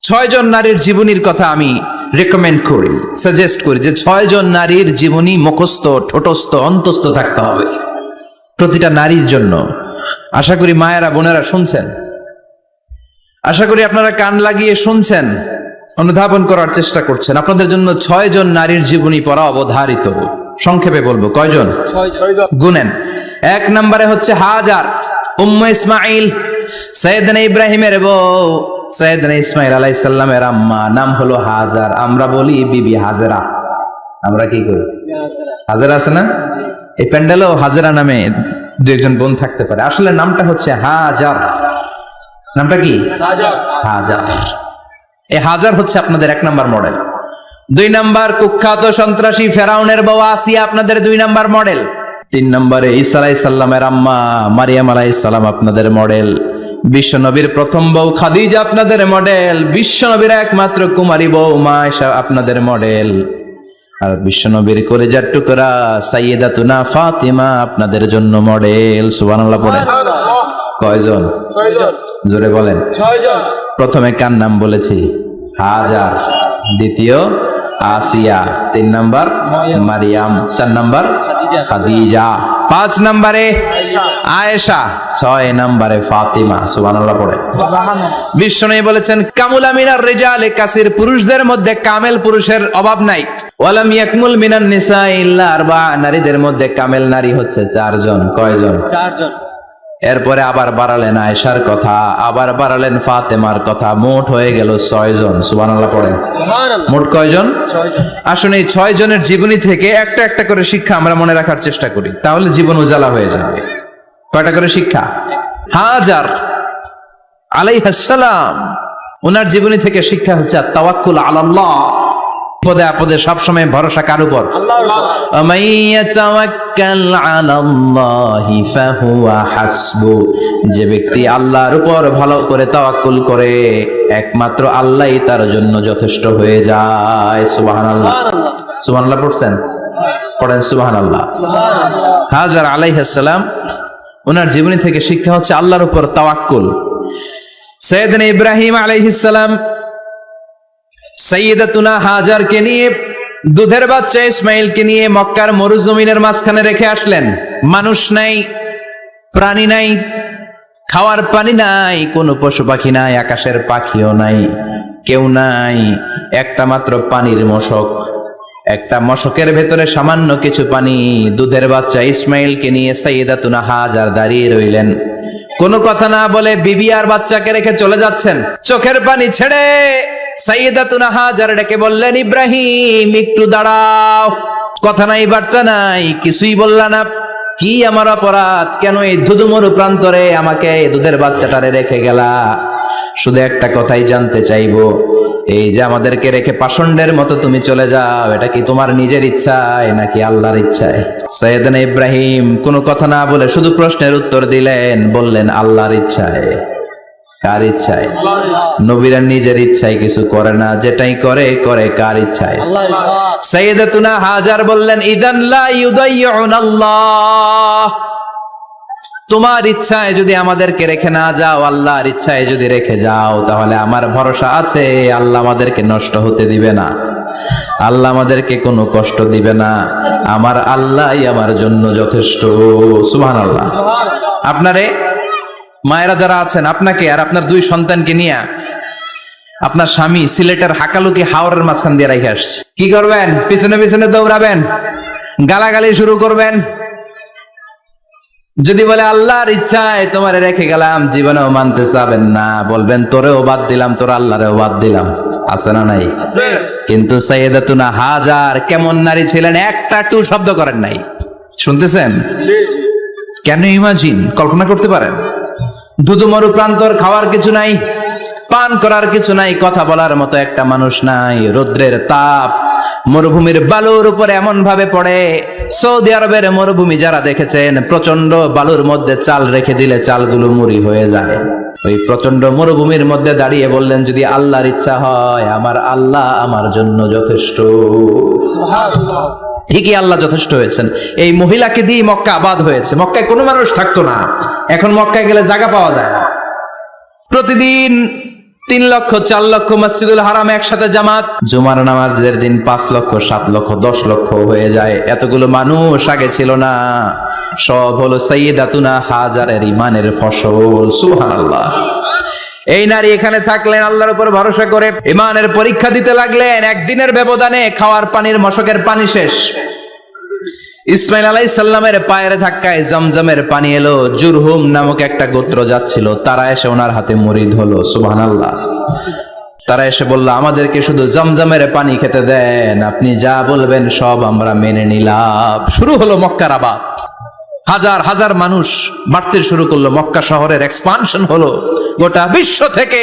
6 জন নারীর জীবনীর কথা আমি রেকমেন্ড করি, সাজেস্ট করি যে 6 জন নারীর জীবনী মুখস্থ, ঠোঁটস্থ, অন্তস্থ থাকতে হবে প্রতিটা নারীর জন্য। আশা করি মায়েরা, বোনেরা শুনছেন, আশা করি আপনারা কান লাগিয়ে শুনছেন, অনুধাবন করার চেষ্টা করছেন। আপনাদের জন্য 6 জন নারীর জীবনী পড়া অবধারিত। সংক্ষেপে বলবো কয়জন? 6 জন। গুনেন। 1 নম্বরে হচ্ছে হাজার, উম্মে ইসমাইল, সাইয়েদনা ইব্রাহিমের বউ, সাইয়েদনা ইসমাইল আলাইহিস সালামের আম্মা, নাম হলো হাজার। আমরা বলি বিবি হাজেরা। আমরা কি করি? হাজেরা আছে না? এই প্যান্ডেলেও হাজেরা নামে দু একজন বোন থাকতে পারে। আসলে নামটা হচ্ছে হাজার। নামটা কি? হাজার। এই হাজার হচ্ছে আপনাদের 1 নম্বর মডেল। 2 নম্বর কুখ্যাত সন্ত্রাসী ফেরাউনের বউ আসিয়া আপনাদের 2 নম্বর মডেল। 3 নম্বরে ঈসা আলাইহিস সালামের আম্মা মারিয়াম আলাইহিস সালাম আপনাদের মডেল। বিশ্বনবীর প্রথম বউ খাদিজা আপনাদের মডেল। বিশ্বনবীর একমাত্র কুমারী বউ মা আয়েশা আপনাদের মডেল। আর বিশ্বনবীর কলিজার টুকরা সাইয়্যিদাতুনা ফাতিমা আপনাদের জন্য মডেল। সুবহানাল্লাহ পড়েন। কয়জন? 6 জন। জোরে বলেন। 6 জন। প্রথমে কার নাম বলেছি? হাজার। দ্বিতীয় আসিয়া। 3 নম্বর মারিয়াম। 4 নম্বর খাদিজা। 5 নম্বরে আয়েশা। 6 নম্বরে ফাতিমা। সুবহানাল্লাহ পড়ে। বিশ্বনবী বলেছেন কামুলা মিনার রিজালে কাসির, পুরুষদের মধ্যে কামেল পুরুষের অভাব নাই। ওয়ালাম ইয়াকমুল মিনান নিসা ইল্লা আরবা, নারীদের মধ্যে কামেল নারী হচ্ছে 4 জন। কয়জন? 4 জন। এরপরে আবার বাড়ালেন আয়েশার কথা, আবার বাড়ালেন ফাতেমার কথা, মোট হয়ে গেল 6 জন। সুবহানাল্লাহ পড়েন। মোট কয়জন? 6 জন। আসুন এই 6 জনের জীবনী থেকে একটা একটা করে শিক্ষা আমরা মনে রাখার চেষ্টা করি, তাহলে জীবন উজালা হয়ে যাবে। কয়টা করে শিক্ষা? হাজার আলাইহিস সালাম, ওনার জীবনী থেকে শিক্ষা হচ্ছে তাওয়াক্কুল আলাল্লাহ, বিপদে আপদে সবসময় ভরসা কার উপর? আল্লাহর। মাইয়া তাওয়াক্কাল আলাল্লাহি ফাহুয়া হাসবু, যে ব্যক্তি আল্লাহর উপর ভালো করে তাওয়াক্কুল করে একমাত্র আল্লাহই তার জন্য যথেষ্ট হয়ে যায়। সুবহানাল্লাহ। সুবহানাল্লাহ পড়ছেন? পড়েন সুবহানাল্লাহ। হাজার আলাইহিস সালাম, ওনার জীবনী থেকে শিক্ষা হচ্ছে আল্লাহর উপর তাওয়াক্কুল। সাইয়েদনা ইব্রাহিম আলাইহিস সালাম সাইয়্যিদাতুনা হাজারকে নিয়ে, দুধের বাচ্চা ইসমাইলকে নিয়ে মক্কার মরুজমিনের মাঝখানে রেখে আসলেন। মানুষ নাই, প্রাণী নাই, খাওয়ার পানি নাই, কোনো পশু পাখি নাই, আকাশের পাখিও নাই, কেউ নাই, একটা মাত্র পানির মশক। একটা মশকের ভেতরে সামান্য কিছু পানি। দুধের বাচ্চা ইসমাইলকে নিয়ে সাইয়্যিদাতুনা হাজার দাঁড়িয়ে রইলেন। কোনো কথা না বলে বিবি আর বাচ্চাকে রেখে চলে যাচ্ছেন। চোখের পানি ছেড়ে সাইয়্যিদাতুনা হাজার ডেকে বললেন, ইব্রাহিম একটু দাঁড়াও। কথা নাই, বার্তা নাই, কিছুই বললা না। কি আমার অপরাধ? কেন এই ধুধুমরু প্রান্তরে আমাকে দুধের বাচ্চাটারে রেখে গেলা? শুধু একটা কথাই জানতে চাইবো, এই যে আমাদেরকে রেখে পাষণ্ডের মতো তুমি চলে যাও, এটা কি তোমার নিজের ইচ্ছায় নাকি আল্লাহর ইচ্ছায়? সাইয়েদনা ইব্রাহিম কোনো কথা না বলে শুধু প্রশ্নের উত্তর দিলেন, বললেন আল্লাহর ইচ্ছায়। কার ইচ্ছায়? নবীরা নিজের ইচ্ছায় কিছু করে না, যেটাই করে করে কার ইচ্ছায়? আল্লাহর ইচ্ছায়। সাইয়্যিদাতুনা হাজার বললেন, ইযান লা ইউদাইয়ুনাল্লাহ, তোমার ইচ্ছায় যদি আমাদেরকে রেখে না যাও, আল্লাহর ইচ্ছায় যদি রেখে যাও, তাহলে আমার ভরসা আছে আল্লাহ আমাদেরকে নষ্ট হতে দিবে না, আল্লাহ আমাদেরকে কোনো কষ্ট দিবে না, আমার আল্লাহই আমার জন্য যথেষ্ট। সুবহানাল্লাহ। আপনারে মায়েরা যারা আছেন, আপনাকে আর আপনার 2 সন্তানকে নিয়ে আপনার স্বামী সিলেটের হাকালুকি হাওরের মাঝখান দিয়ে রেখে আসছে। কি করবেন? পিছনে পিছনে দৌড়াবেন, গালাগালি শুরু করবেন। যদি বলে আল্লাহর ইচ্ছায় তোমারে রেখে গেলাম, জীবনেও মানতে চাবেন না, বলবেন তোরেও বাদ দিলাম, তোর আল্লাহরেও বাদ দিলাম। আছে না নাই? কিন্তু সাইয়্যিদাতুনা হাজার কেমন নারী ছিলেন? একটা টু শব্দ করেন নাই। শুনতেছেন? কেন ইমাজিন, কল্পনা করতে পারেন? ধুধুমরু প্রান্তর, খাওয়ার কিছু নাই, পান করার কিছু নাই, কথা বলার মতো একটা মানুষ নাই, রৌদ্রের তাপ মরুভূমির বালুর উপরে এমন ভাবে পড়ে। সৌদি আরবের মরুভূমি যারা দেখেছেন, প্রচন্ড বালুর মধ্যে চাল রেখে দিলে চালগুলো মুড়ি হয়ে যায়। ওই প্রচন্ড মরুভূমির মধ্যে দাঁড়িয়ে বললেন, যদি আল্লাহর ইচ্ছা হয়, আমার আল্লাহ আমার জন্য যথেষ্ট। সুবহানাল্লাহ। ঠিকই আল্লাহ যথেষ্ট হয়েছেন। এই মহিলাকে দিয়ে মক্কা আবাদ হয়েছে। মক্কায় কোনো মানুষ থাকতো না, এখন মক্কায় গেলে জায়গা পাওয়া যায় না। প্রতিদিন 3 লক্ষ 4 লক্ষ মসজিদুল হারাম একসাথে জামাত, জুমার নামাজের দিন 5 লক্ষ 7 লক্ষ 10 লক্ষ হয়ে যায়। এতগুলো মানুষ আগে ছিল না, সব হলো সাইয়্যিদাতুনা হাজারের ইমানের ফসল। সুবহানাল্লাহ। এই নারী এখানে থাকলেন আল্লাহর উপর ভরসা করে, ইমানের পরীক্ষা দিতে লাগলেন। একদিনের ব্যবধানে খাওয়ার পানির মশকের পানি শেষ। ইসমাইল আলাইহিস সালামের পায়ের ধাক্কায় জমজমের পানি এলো। জুরহুম নামক একটা গোত্র যাচ্ছিল, তারা এসে ওনার হাতে মুরিদ হলো। সুবহানাল্লাহ। তারা এসে বলল, আমাদেরকে শুধু জমজমের পানি খেতে দেন, আপনি যা বলবেন সব আমরা মেনে নিলাম। শুরু হলো মক্কার আবাদ। হাজার হাজার মানুষ বাড়তে শুরু করলো, মক্কা শহরের এক্সপানশন হলো। গোটা বিশ্ব থেকে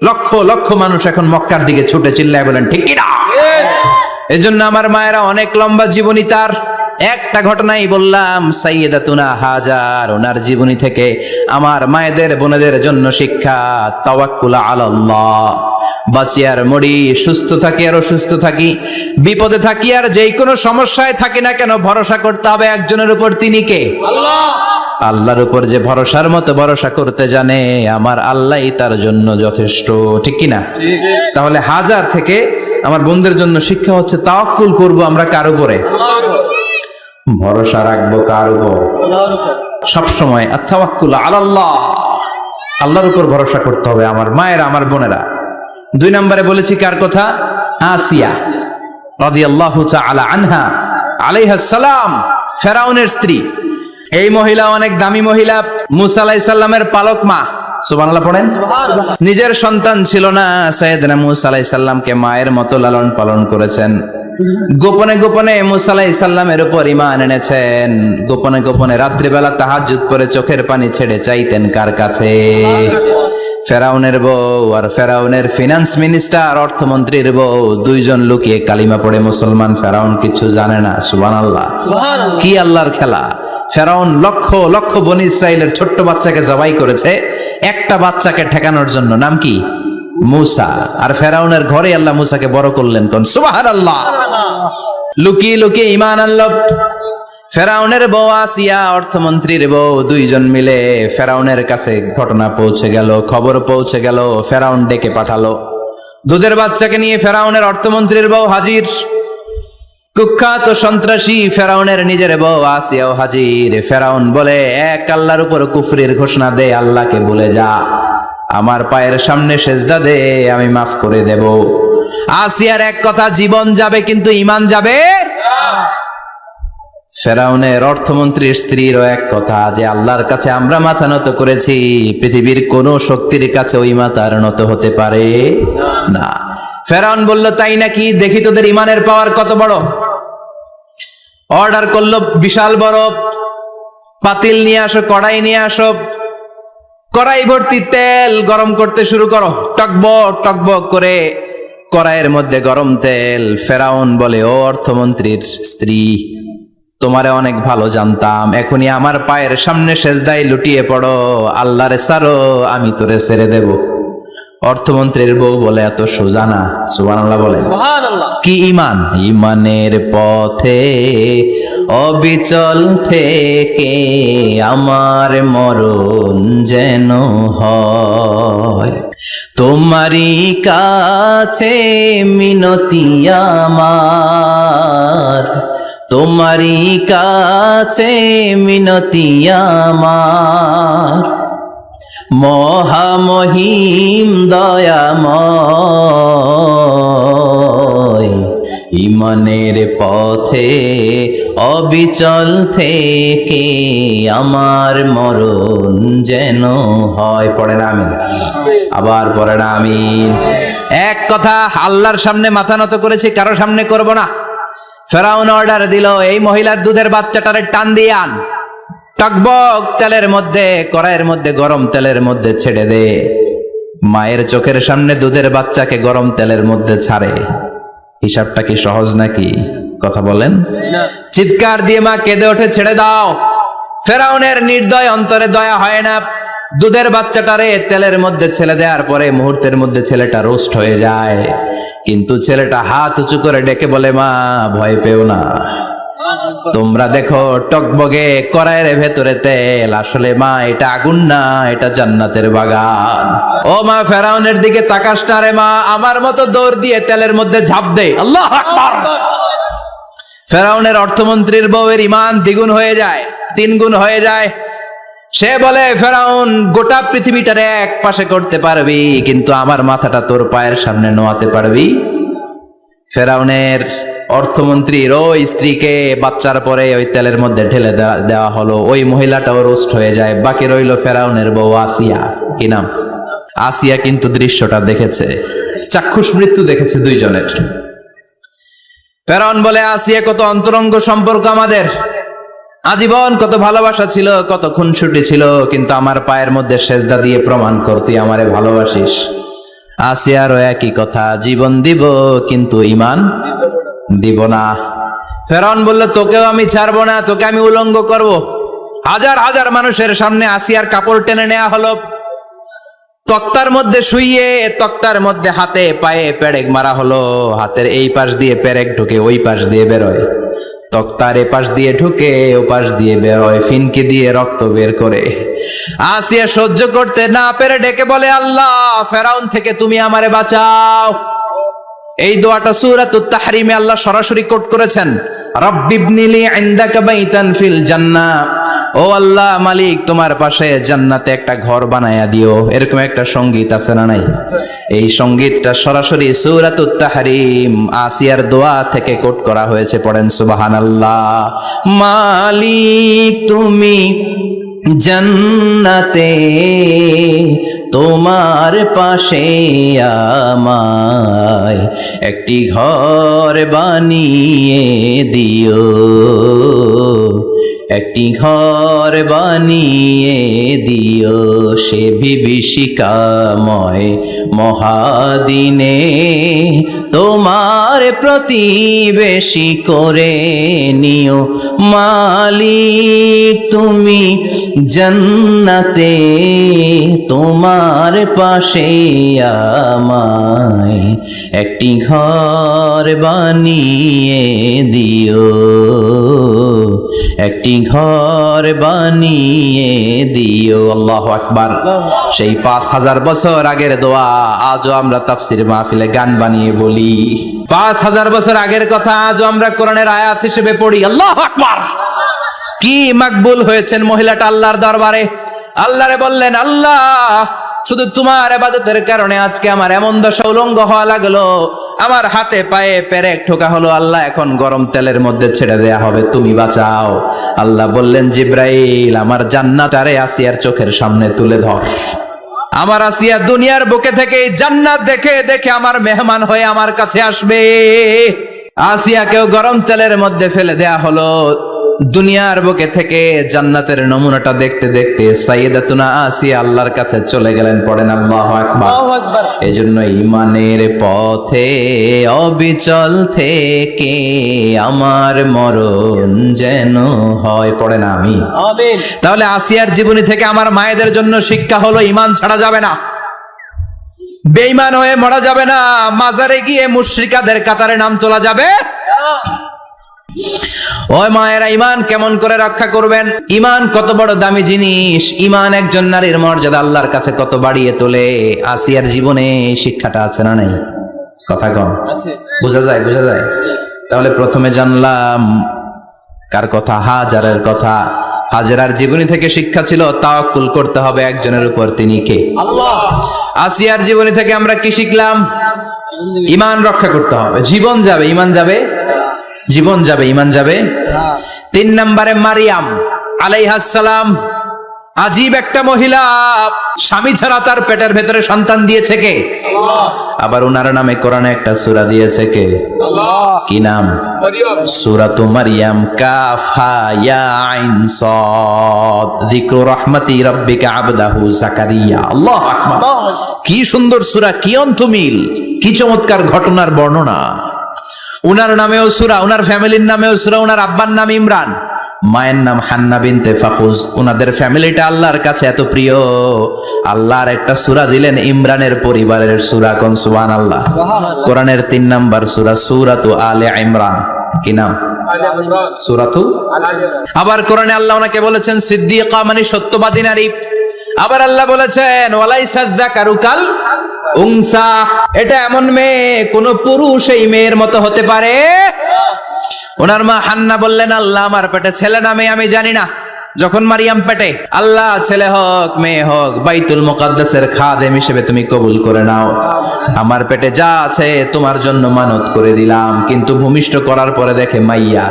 লক্ষ লক্ষ মানুষ এখন মক্কার দিকে ছুটে চিল্লায় বলেন ঠিক কি না? এজন্য আমার মায়েরা অনেক লম্বা জীবনী, তার একটা ঘটনাই বললাম। সাইয়্যিদাতুনা হাজার, ওনার জীবনী থেকে আমার মায়েদের বোনেদের জন্য শিক্ষা। তাওয়াক্কুল আলাল্লাহ। বাঁচি আর মরি, সুস্থ থাকি আর অসুস্থ থাকি, বিপদে থাকি আর যেই কোনো সমস্যায় থাকি না কেন, ভরসা করতে হবে একজনের উপর। তিনি কে? আল্লাহ। আল্লাহর উপর যে ভরসার মতো ভরসা করতে জানে, আমার আল্লাহই তার জন্য যথেষ্ট। ঠিক কি না? তাহলে হাজার থেকে আমার বোনদের জন্য শিক্ষা হচ্ছে তাওয়াক্কুল করব আমরা কার উপরে? ভরসা রাখবো কার উপর? সবসময় আত-তাওয়াক্কুল আলাল্লাহ, আল্লাহর উপর ভরসা করতে হবে আমার মায়েরা, আমার বোনেরা। 2 নম্বরে বলেছি কার কথা? আসিয়া রাদিয়াল্লাহু তাআলা আনহা আলাইহাস সালাম, ফেরাউনের স্ত্রী। এই মহিলা অনেক দামি মহিলা, মুসা আলাইহিস সালামের পালক মা। সুবহানাল্লাহ পড়েন। নিজের সন্তান ছিল না, সাইয়েদনা মুসা আলাইহিস সালামকে মায়ের মতো লালন পালন করেছেন। গোপনে গোপনে মুসা আলাইহিস সালামের উপর ঈমান এনেছেন। গোপনে গোপনে রাত্রিবেলা তাহাজ্জুদ পড়ে চোখের পানি ছেড়ে চাইতেন কার কাছে? ফেরাউনের বউ আর ফেরাউনের ফিনান্স মিনিস্টার, অর্থমন্ত্রীর বউ, 2 জন লুকিয়ে কালিমা পড়ে মুসলমান। ফেরাউন কিছু জানে না। সুবহানাল্লাহ। কি আল্লাহর খেলা! ফেরাউন লক্ষ লক্ষ বনি ইসরাইলের ছোট্ট বাচ্চাকে জবাই করেছে একটা বাচ্চাকে ঠেকানোর জন্য। নাম কি? মুসা। আর ফেরাউনের ঘরে আল্লাহ মুসাকে বড় করলেন। কোন? সুবহানাল্লাহ। লুকিয়ে লুকিয়ে ঈমান আনলো। ফেরাউনের বউ আসিয়া, অর্থমন্ত্রীর বউ, 2 জন মিলে ফেরাউনের কাছে ঘটনা পৌঁছে গেল, খবর পৌঁছে গেল। ফেরাউন ডেকে পাঠালো। দুধের বাচ্চাকে নিয়ে ফেরাউনের অর্থমন্ত্রীর বউ হাজির। কুখ্যাত সন্ত্রাসী ফেরাউনের নিজের বউ আসিয়াও হাজির। ফেরাউন বলে, এক আল্লাহর উপর কুফরির ঘোষণা দে, আল্লাহকে ভুলে যা, আমার পায়ের সামনে সেজদা দে, আমি মাফ করে দেব। আসিয়ার এক কথা, জীবন যাবে কিন্তু ঈমান যাবে না। ফেরাউনের অর্থমন্ত্রীর স্ত্রীরও এক কথা, যে আল্লাহর কাছে আমরা মাথা নত করেছি, পৃথিবীর কোন শক্তির কাছে ওই মাথার নত হতে পারে না। ফেরাউন বলল, তাই নাকি? দেখি তোদের ঈমানের পাওয়ার কত বড়। অর্ডার করলো, বিশাল বড় পাতিল নিয়ে আসো, কড়াই নিয়ে আসো, কড়াই ভর্তি তেল গরম করতে শুরু করো। টকবক টকবক করে কড়াইয়ের মধ্যে গরম তেল। ফেরাউন বলে, ও অর্থমন্ত্রীর স্ত্রী, তোমারে অনেক ভালো জানতাম, এখনই আমার পায়ের সামনে সেজদায় লুটিয়ে পড়ো, আল্লাহরে ছাড়ো, আমি তোরে ছেড়ে দেব। অর্থমন্ত্রীর বউ বলে, এত সোজা না। সুবহানাল্লাহ বলে। কি ঈমান? ঈমানের পথে অবিচল থেকে আমার মরণ যেন হয়, তোমারই কাছে মিনতি আমার, তোমারই কাছে মিনতি আমার, মহামহিম দয়াময়, ঈমানের পথে অবিচল থেকে আমার মরণ যেন হয়। পড়েন আমিন। আবার পড়েন আমিন। এক কথা, আল্লাহর সামনে মাথা নত করেছি, কারো সামনে করব না। ফেরাউন অর্ডার দিল, এই মহিলার দুধের বাচ্চাটারে টান দিয়ে আন, টকবক তেলের মধ্যে, কড়াইয়ের মধ্যে গরম তেলের মধ্যে ছেড়ে দে। মায়ের চোখের সামনে দুধের বাচ্চাকে গরম তেলের মধ্যে ছাড়ে। হিসাবটা কি সহজ নাকি? কথা বলেন। চিৎকার দিয়ে মা কেঁদে ওঠে, ছেড়ে দাও। ফেরাউনের নির্দয় অন্তরে দয়া হয় না। দুধের বাচ্চাটারে তেলের মধ্যে ছেড়ে দেওয়ার পরে মুহূর্তের মধ্যে ছেলেটা রোস্ট হয়ে যায়। কিন্তু ছেলেটা হাত উঁচু করে ডেকে বলে, মা ভয় পেও না, তোমরা দেখো টকবগে কড়াইয়ের ভেতরে তেল, আসলে মা এটা আগুন না, এটা জান্নাতের বাগান। ও মা, ফেরাউনের দিকে তাকাস না রে মা, আমার মতো দৌড় দিয়ে তেলের মধ্যে ঝাঁপ দে। আল্লাহু আকবার। ফেরাউনের অর্থমন্ত্রীর বউয়ের ঈমান দ্বিগুণ হয়ে যায়, 3 গুণ হয়ে যায়। সে বলে, ফেরাউন গোটা পৃথিবীটারে এক পাশে করতে পারবি, কিন্তু আমার মাথাটা তোর পায়ের সামনে নোয়াতে পারবি? ফেরাউনের অর্থমন্ত্রীর ওই স্ত্রীকে বাচ্চার পরে ওই তেলের মধ্যে ঢেলে দেওয়া হলো, ওই মহিলাটাও রোস্ট হয়ে যায়। বাকি রইল ফেরাউনের বউ আসিয়া। কি নাম? আসিয়া কিন্তু দৃশ্যটা দেখেছে, চাক্ষুষ মৃত্যু দেখেছে দুইজনের। ফেরাউন বলে, আসিয়া কত অন্তরঙ্গ সম্পর্ক আমাদের, আজীবন কত ভালোবাসা ছিল, কত খুনসুটি ছিল, কিন্তু আমার পায়ের মধ্যে সেজদা দিয়ে প্রমাণ কর তুই আমারে ভালোবাসিস। আসিয়ারও একই কথা, জীবন দিব কিন্তু ঈমান দিব না। ফেরাউন বলল, তোকেও আমি ছাড়বো না, তোকে আমি উলঙ্গ করব। হাজার হাজার মানুষের সামনে আসিয়ার কাপড় টেনে নেওয়া হলো, তক্তার মধ্যে শুইয়ে তক্তার মধ্যে হাতে পায়ে পেরেক মারা হলো। হাতের এই পাশ দিয়ে পেরেক ঢুকে ওই পাশ দিয়ে বেরোয়, তক্তার এ পাশ দিয়ে ঢুকে ও পাশ দিয়ে বেরোয়, ফিনকি দিয়ে রক্ত বের করে। আসিয়া সহ্য করতে না পেরে ডেকে বলে, আল্লাহ, ফেরাউন থেকে তুমি আমারে বাঁচাও। এই দোয়াটা সূরাতুত তাহরিমে আল্লাহ সরাসরি কোট করেছেন, রব্বিবনিলি ইনদাকা বাইতান ফিল জান্নাহ। ও আল্লাহ মালিক, তোমার পাশে জান্নাতে একটা ঘর বানায়া দিও। এরকম একটা সঙ্গীত আছে না নাই? এই সঙ্গীতটা সরাসরি সূরাতুত তাহরিম আসিয়ার দোয়া থেকে কোট করা হয়েছে। পড়েন সুবহানাল্লাহ। মালিক তুমি জান্নাতে, তোমার পাশে আমায় একটি ঘর বানিয়ে দিও, একটি ঘর বানিয়ে দিও, সে বিভীষিকাময় মহাদিনে তোমার প্রতিবেশী করে নিও। মালিক তুমি জান্নাতে, তোমার পাশে আমায় একটি ঘর বানিয়ে দিও, একটি ঘর বানিয়ে দিও। আল্লাহু আকবার। সেই 5000 বছর আগের দোয়া আজও আমরা তাফসীর মাহফিলে গান বানিয়ে বলি। 5000 বছর আগের কথা আজও আমরা কোরআনের আয়াত হিসেবে পড়ি। আল্লাহু আকবার। কি মাকবুল হয়েছেন মহিলাটা আল্লাহর দরবারে। আল্লাহরে বললেন, আল্লাহ, শুধু তোমার ইবাদতের কারণে আজকে আমার এমন দশা উলঙ্গ হওয়া লাগলো, আমার হাতে পায়ে পেরেক ঠোকা হলো। আল্লাহ, এখন গরম তেলের মধ্যে ছেড়ে দেয়া হবে, তুমি বাঁচাও। আল্লাহ বললেন, জিব্রাইল, আমার জান্নাতারে আসিয়ার চোখের সামনে তুলে ধর। আমার আসিয়া দুনিয়ার বুকে থেকে জান্নাত দেখে দেখে আমার মেহমান হয়ে আমার কাছে আসবে। আসিয়াকেও গরম তেলের মধ্যে ফেলে দেয়া হলো। দুনিয়ার বুকে থেকে জান্নাতের নমুনাটা দেখতে দেখতে সাইয়েদাতুনা আসিয়া আল্লাহর কাছে চলে গেলেন। পড়েন আল্লাহু আকবার। এজন্য ঈমানের পথে অবিচল থেকে আমার মরণ যেন হয়। পড়েন আমিন। তাহলে আসিয়ার জীবনী থেকে আমার মায়েদের জন্য শিক্ষা হলো, ঈমান ছাড়া যাবে না, বেঈমান হয়ে মরা যাবে না, মাজারে গিয়ে মুশরিকাদের কাতারে নাম তোলা যাবে। ওই মায়েরা ঈমান কেমন করে রক্ষা করবেন? ঈমান কত বড় দামি জিনিস। ঈমান একজন নারীর মর্যাদা আল্লাহর কাছে কত বাড়িয়ে তোলে। আসিয়ার জীবনে শিক্ষাটা আছে না নাই? কথা কম আছে, বোঝা যায়, বোঝা যায়। তাহলে প্রথমে জানলাম কার কথা? হাজারের কথা। হাজারার জীবনী থেকে শিক্ষা ছিল তাওয়াক্কুল করতে হবে একজনের উপর, তিনি কে? আল্লাহ। আসিয়ার জীবনী থেকে আমরা কি শিখলাম? ঈমান রক্ষা করতে হবে। জীবন যাবে, ঈমান যাবে, জীবন যাবে, ঈমান যাবে। 3 নম্বরে মারিয়াম আলাইহাস সালাম, আজীব একটা মহিলা, স্বামী ছাড়া তার পেটের ভেতরে সন্তান দিয়েছে কে? আল্লাহ। আবার ওনার নামে কোরআনে একটা সূরা দিয়েছে কে? আল্লাহ। কি নাম? মারিয়াম। সূরাতু মারিয়াম, কাফ হা ইয়া আইন সাদ, যিকরু রাহমাতি রাব্বিকা আবদাহু জাকারিয়া। আল্লাহু আকবার। কি সুন্দর সূরা, কি অন্তমিল, কি চমৎকার ঘটনার বর্ণনা। উনার নামেও সূরা, উনার ফ্যামিলির নামেও সূরা। উনার আব্বার নাম ইমরান, মায়ের নাম হান্না বিনতে ফাখুজ। উনাদের ফ্যামিলিটা আল্লাহর কাছে এত প্রিয়, আল্লাহর একটা সূরা দিলেন ইমরানের পরিবারের সূরা। কোন? সুবহানাল্লাহ। কোরআনের 3 নাম্বার সূরা, সূরাতু আলে ইমরান। কি নাম? সূরাতু আবার কোরআনে আল্লাহ ওনাকে বলেছেন সিদ্দিকা মানে সত্যবাদী নারী। আবার আল্লাহ বলেছেন ওয়ালাইসা যাকারু কাল উনসা, এটা এমন মেয়ে কোন পুরুষ এই মেয়ের মতো হতে পারে? ওনার মা হান্না বললেন আল্লাহ আমার পেটে ছেলে না মেয়ে আমি জানি না। যখন মারিয়াম পেটে, আল্লাহ ছেলে হোক মেয়ে হোক বাইতুল মুকাদ্দাসের খাদেম হিসেবে তুমি কবুল করে নাও। আমার পেটে যা আছে তোমার জন্য মানত করে দিলাম। কিন্তু ভূমিষ্ঠ করার পরে দেখে মাইয়া,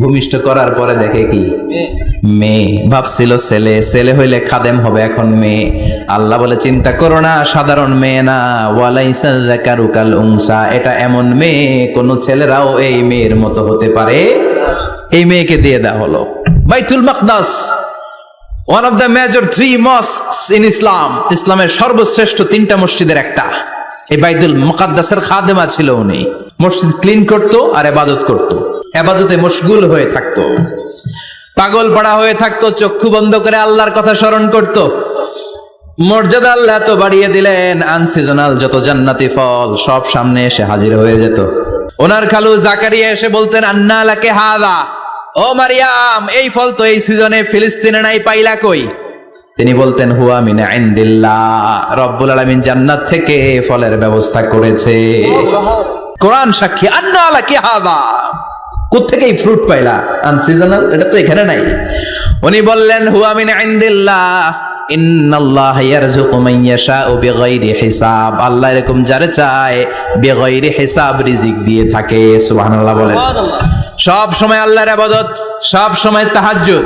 ভূমিষ্ঠ করার পরে দেখে কি মেয়ে। ভাবছিল ছেলে, ছেলে হইলে খাদেম হবে, এখন মেয়ে। আল্লাহ বলে চিন্তা করো না, সাধারণ মেয়ে না। ওয়ালাইসা যাকারু কাল উনসা, এটা এমন মেয়ে কোন ছেলেরাও এই মেয়ের মতো হতে পারে। এই মেয়েকে দিয়ে দেওয়া হলো Baitul Maqdis, one of the major 3 mosques in Islam, ইসলামের সর্বশ্রেষ্ঠ 3টা মসজিদের একটা। এই বাইতুল মুকাদ্দাসের খাদেমা ছিল উনি। মসজিদ ক্লিন করতো আর ইবাদত করতো, ইবাদতে মশগুল হয়ে থাকতো, পাগল পাড়া হয়ে থাকতো, চক্ষু বন্ধ করে আল্লাহর কথা স্মরণ করতো। মর্যাদা আল্লাহ এত বাড়িয়ে দিলেন, আনসিজনাল যত জান্নাতি ফল সব সামনে এসে হাজির হয়ে যেত। ওনার খালু জাকারিয়া এসে বলতেন আন্না লাকে হাদা, ও মারিয়াম এই ফল তো এই সিজনে ফিলিস্তিনে নাই, পাইলা কই? তিনি বলতেন হুয়া মিন ইনদিল্লাহ, রব্বুল আলামিন জান্নাত থেকে ফলের ব্যবস্থা করেছে। কোরআন সাক্ষী, আন্না লাকে হাদা, কোত্থেকে এই ফ্রুট পাইলা? আনসিজনাল, এটা তো এখানে নাই। উনি বললেন হুয়া মিন ইনদিল্লাহ, ইন্নাল্লাহা ইয়ারযুকু মান ইয়াশাউ বিগাইরি হিসাব, আল্লাহ এরকম যারে চায় বিগাইরি হিসাব রিজিক দিয়ে থাকে। সুবহানাল্লাহ বলেন। সব সময় আল্লাহর ইবাদত, সব সময় তাহাজ্জুদ,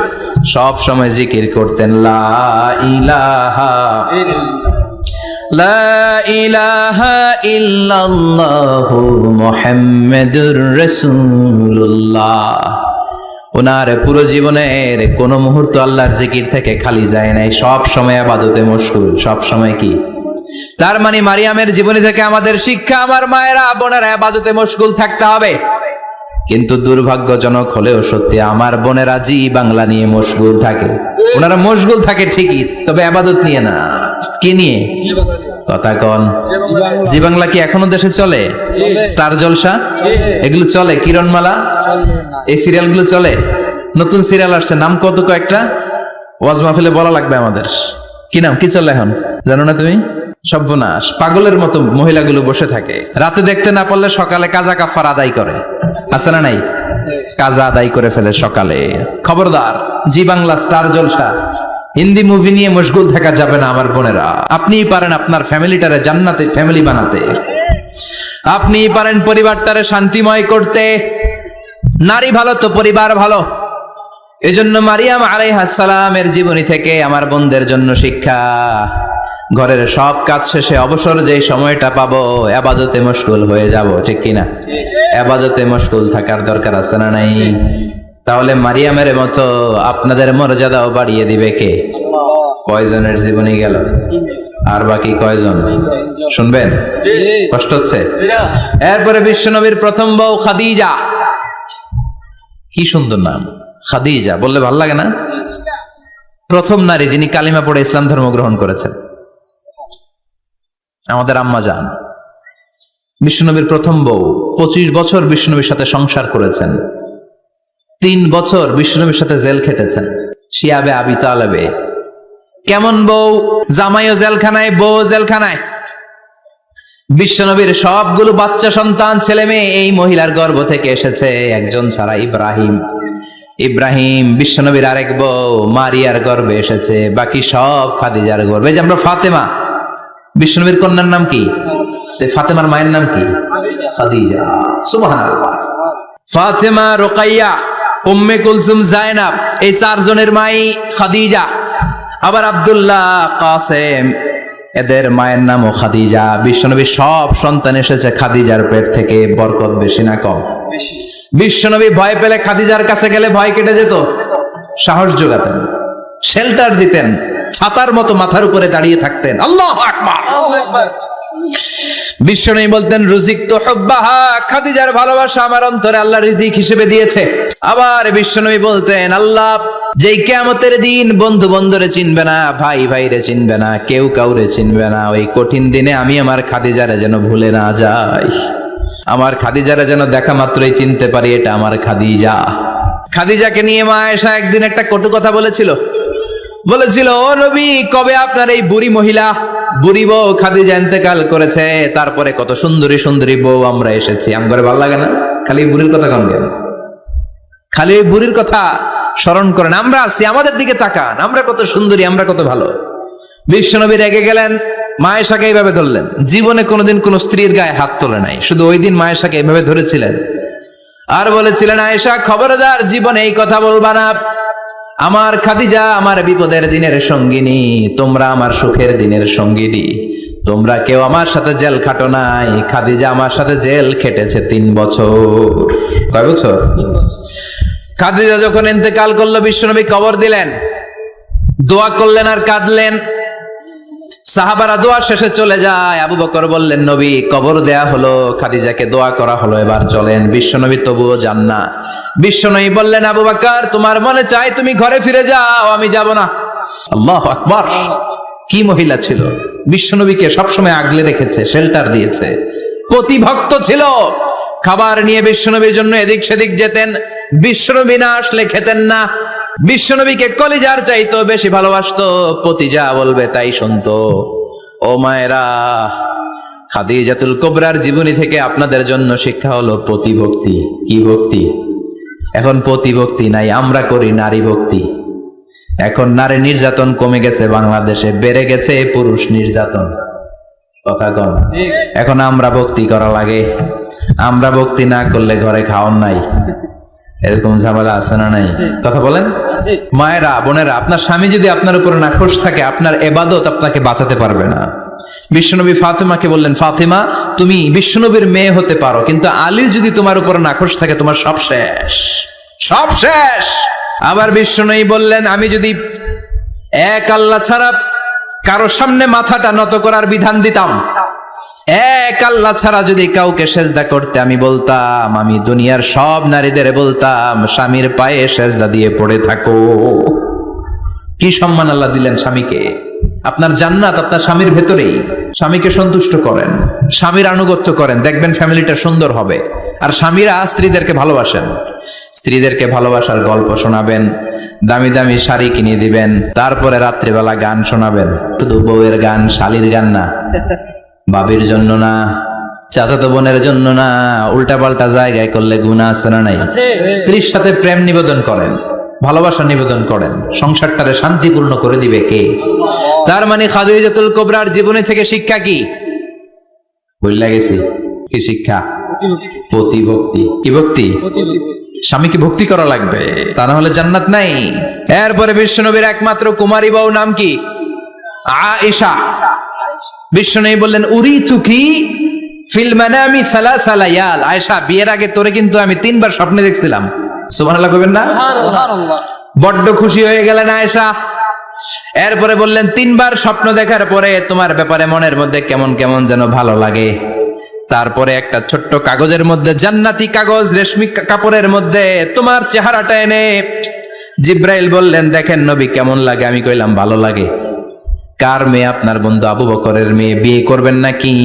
সব সময় জিকির করতেন লা ইলাহা লা ইলাহা ইল্লাল্লাহু মুহাম্মাদুর রাসূলুল্লাহ। ওনার পুরো জীবনের কোন মুহূর্ত আল্লাহর জিকির থেকে খালি যায় নাই, সব সময় ইবাদতে মশগুল, সব সময় কি? তার মানে মারিয়ামের জীবনী থেকে আমাদের শিক্ষা, আমার মায়েরা বোনেরা ইবাদতে মশগুল থাকতে হবে। কিন্তু দুর্ভাগ্যজনক হলেও সত্যি, আমার বোনেরা জি বাংলা নিয়ে মশগুল থাকে। ওনারা মশগুল থাকে ঠিকই, তবে ইবাদত নিয়ে না। কি নিয়ে? কথা কন। জি বাংলা কি এখনো দেশে চলে? স্টার জলসা এগুলো চলে? কিরণমালা এই সিরিয়াল গুলো চলে? নতুন সিরিয়াল আসছে, নাম কত কয়েকটা, ওয়াজ মাহফিলে বলা লাগবে আমাদের। কি নাম, কি চলে এখন জানো না তুমি? সর্বনাশ, পাগলের মতো মহিলাগুলো বসে থাকে, রাতে দেখতে না পারলে সকালে কাজা কাফার আদায় করে। আছে না নাই? কাজা আদায় করে ফেলে সকালে। খবরদার, জি বাংলা, স্টার জলসা, হিন্দি মুভি নিয়ে মশগুল থাকা যাবে না আমার বোনেরা। আপনিই পারেন আপনার ফ্যামিলিটারে জান্নাতে ফ্যামিলি বানাতে, আপনিই পারেন পরিবারটারে শান্তিময় করতে। নারী ভালো তো পরিবার ভালো। এজন্য মারিয়াম আলাইহিস সালামের জীবনী থেকে আমার বোনদের জন্য শিক্ষা, ঘরের সব কাজ শেষে অবসর যে সময়টা পাবো ইবাদতে মশগুল হয়ে যাব, ঠিক কিনা? ইবাদতে মশগুল থাকার দরকার আছে না নাই? তাহলে মারিয়ামের মতো আপনাদের মর্যাদাও বাড়িয়ে দিবে কে? কয়জনের জীবনী গেল? আর বাকি কয়জন শুনবেন? কষ্ট হচ্ছে? এরপরে বিশ্বনবীর প্রথম বউ খাদিজা। কি সুন্দর নাম, খাদিজা বললে ভালো লাগে না? প্রথম নারী যিনি কালিমা পড়ে ইসলাম ধর্ম গ্রহণ করেছেন, আমাদের আম্মা জান। বিশ্বনবীর প্রথম বউ, 25 বছর বিশ্বনবীর সাথে সংসার করেছেন, 3 বছর বিশ্বনবীর সাথে জেল খেটেছেন, শিয়াবে আবি তালেবে। কেমন বউ? জামাইও জেলখানায়, বউ জেলখানায়। বিশ্বনবীর সবগুলো বাচ্চা সন্তান ছেলে মেয়ে এই মহিলার গর্ভ থেকে এসেছে, একজন ছাড়া, ইব্রাহিম। ইব্রাহিম বিশ্বনবীর আরেক বউ মারিয়ার গর্ভে এসেছে, বাকি সব খাদিজার গর্ভে। যে আমরা ফাতেমা, বিশ্বনবীর কন্যার নাম কি? ফাতেমার মায়ের নাম কি? খাদিজা। সুবহানাল্লাহ। ফাতেমা, রুকাইয়া, উম্মে কুলসুম, জায়নাব, এই 4 জনের মাই খাদিজা। আবার আব্দুল্লাহ, কাসেম, এদের মায়ের নামও খাদিজা। বিশ্বনবীর সব সন্তান এসেছে খাদিজার পেট থেকে। বরকত বেশি না কম? বিশ্বনবী ভয় পেলে খাদিজার কাছে গেলে ভয় কেটে যেত, সাহস যোগাতেন, শেল্টার দিতেন, ছাতার মতো মাথার উপরে দাঁড়িয়ে থাকতেন। আল্লাহু আকবার। বিশ্বনবী বলতেন রুজিক তো হুব্বাহা, খাদিজার ভালোবাসা আমার অন্তরে আল্লাহ রিজিক হিসেবে দিয়েছে। আবার বিশ্বনবী বলতেন আল্লাহ যেই কিয়ামতের দিন বন্ধু বন্ধুরে চিনবে না, ভাই ভাইরে চিনবে না, কেউ কাউরে চিনবে না, ওই কঠিন দিনে আমি আমার খাদিজারে যেন ভুলে না যাই। আমার খাদিজারে যেন দেখা মাত্রই চিনতে পারি এটা আমার খাদিজা। খাদিজাকে নিয়ে মা আয়েশা একদিন একটা কটু কথা বলেছিল, ও নবী, কবে আপনার এই বুড়ি মহিলা, বুড়ি বউ খাদিজা ইন্তেকাল করেছে, তারপরে কত সুন্দরী সুন্দরী বউ আমরা এসেছি, আমগরে ভালো লাগে না? খালি বুড়ির কথা কন কেন? খালি ওই বুড়ির কথা স্মরণ করেন। আমরা আছি, আমাদের দিকে তাকান, আমরা কত সুন্দরী, আমরা কত ভালো। বিশ্বনবী রেগে গেলেন, মা আয়েশাকে এইভাবে ধরলেন। জীবনে কোনোদিন কোন স্ত্রীর গায়ে হাত তোলে নাই, শুধু ওই দিন মা আয়েশাকে এইভাবে ধরেছিলেন আর বলেছিলেন, আয়েশা খবরদার, জীবনে এই কথা বলবা না। আমার খাদিজা আমার বিপদের দিনের সঙ্গিনী, তোমরা আমার সুখের দিনের সঙ্গিনী। তোমরা কেউ আমার সাথে জেল খাটো নাই, খাদিজা আমার সাথে জেল খেটেছে 3 বছর। কয় বছর? 3 বছর। খাদিজা যখন ইন্তেকাল করলো, বিশ্বনবী কবর দিলেন, দোয়া করলেন আর কাঁদলেন। সাহাবারা দোয়া শেষে চলে যায়। আবু বকর বললেন, নবী, কবর দেয়া হলো, খাদিজাকে দোয়া করা হলো, এবার চলেন। বিশ্বনবী তবুও যান না। বিশ্বনবী বললেন, আবু বকর, তোমার মনে চাই তুমি ঘরে ফিরে যাও, আমি যাব না। আল্লাহু আকবার! কি মহিলা ছিল! বিশ্বনবীকে সবসময় আগলে রেখেছে, শেল্টার দিয়েছে, প্রতিভক্ত ছিল। খাবার নিয়ে বিশ্বনবীর জন্য এদিক সেদিক যেতেন, বিশ্বনবী না আসলে খেতেন না। বিশ্বনবীকে কলিজার চাইতো বেশি ভালোবাসতো, পতি যা বলবে তাই শুনতো। ও মায়েরা, খাদিজাতুল কুবরার জীবনী থেকে আপনাদের জন্য শিক্ষা হলো প্রতিভক্তি। কি ভক্তি? এখন প্রতিভক্তি নাই, আমরা করি নারী ভক্তি। এখন নারী নির্যাতন কমে গেছে বাংলাদেশে, বেড়ে গেছে পুরুষ নির্যাতন। কথা কন। এখন আমরা ভক্তি করা লাগে, আমরা ভক্তি না করলে ঘরে খাওয়ান নাই, এরকম ঝামেলা আছে না নাই? কথা বলেন। মায়েরা, বোনেরা, আপনার স্বামী যদি আপনার উপর নাখোশ থাকে, আপনার ইবাদত আপনাকে বাঁচাতে পারবে না। বিশ্বনবী ফাতেমাকে বললেন, ফাতেমা, তুমি বিশ্বনবীর মেয়ে হতে পারো, কিন্তু আলী যদি তোমার উপর নাখোশ থাকে, তোমার সব শেষ, সব শেষ। আবার বিশ্বনবী বললেন, আমি যদি এক আল্লাহ ছাড়া কারো সামনে মাথাটা নত করার বিধান দিতাম, এক আল্লাহ ছাড়া যদি কাউকে সেজদা করতে আমি বলতাম, আমি দুনিয়ার সব নারীদের বলতাম, স্বামীর পায়ে সেজদা দিয়ে পড়ে থাকো। কি সম্মান আল্লাহ দিলেন স্বামীকে! আপনার জান্নাত আপনার স্বামীর ভেতরেই। স্বামীকে সন্তুষ্ট করেন, স্বামীর আনুগত্য করেন, দেখবেন ফ্যামিলিটা সুন্দর হবে। আর স্বামীরা স্ত্রীদেরকে ভালোবাসেন, স্ত্রীদেরকে ভালোবাসার গল্প শোনাবেন, দামি দামি শাড়ি কিনে দিবেন, তারপরে রাত্রিবেলা গান শোনাবেন। শুধু বউয়ের গান, শালীর গান না, বাবির জন্য না, চাচাতো বোনের জন্য না, উল্টা পাল্টা জায়গায় করলে গুনাহ আছে না নাই? স্ত্রীর সাথে প্রেম নিবেদন করেন, ভালোবাসা নিবেদন করেন, সংসারটারে শান্তিপূর্ণ করে দিবে কে? তার মানে খাদিজাতুল কুবরার জীবনী থেকে শিক্ষা কি? বললা গেছি, কি শিক্ষা? প্রতিভক্তি। কি ভক্তি? স্বামীকে ভক্তি করা লাগবে, তা না হলে জান্নাত নাই। এরপরে বিশ্বনবীর একমাত্র কুমারী বউ নাম কি? আয়েশা। বিশ্বনবী বললেন, উরিতুকি ফিল মানামি সালাসা লায়াল। আয়েশা, বিয়ের আগে তোরে কিন্তু আমি 3 বার স্বপ্নে দেখছিলাম। সুবহানাল্লাহ কইবেন না? সুবহানাল্লাহ। বড্ড খুশি হয়ে গেলেন আয়েশা। এরপরে বললেন, 3 বার স্বপ্ন দেখার পরে তোমার ব্যাপারে মনের মধ্যে কেমন কেমন যেন ভালো লাগে। তারপরে একটা ছোট্ট কাগজের মধ্যে, জান্নাতি কাগজ, রেশমি কাপড়ের মধ্যে তোমার চেহারাটা এনে জিব্রাইল বললেন, দেখেন নবী কেমন লাগে? আমি কইলাম, ভালো লাগে। কার মেয়ে? আপনার বন্ধু আবু বকরের মেয়ে, বিয়ে করবেন নাকি?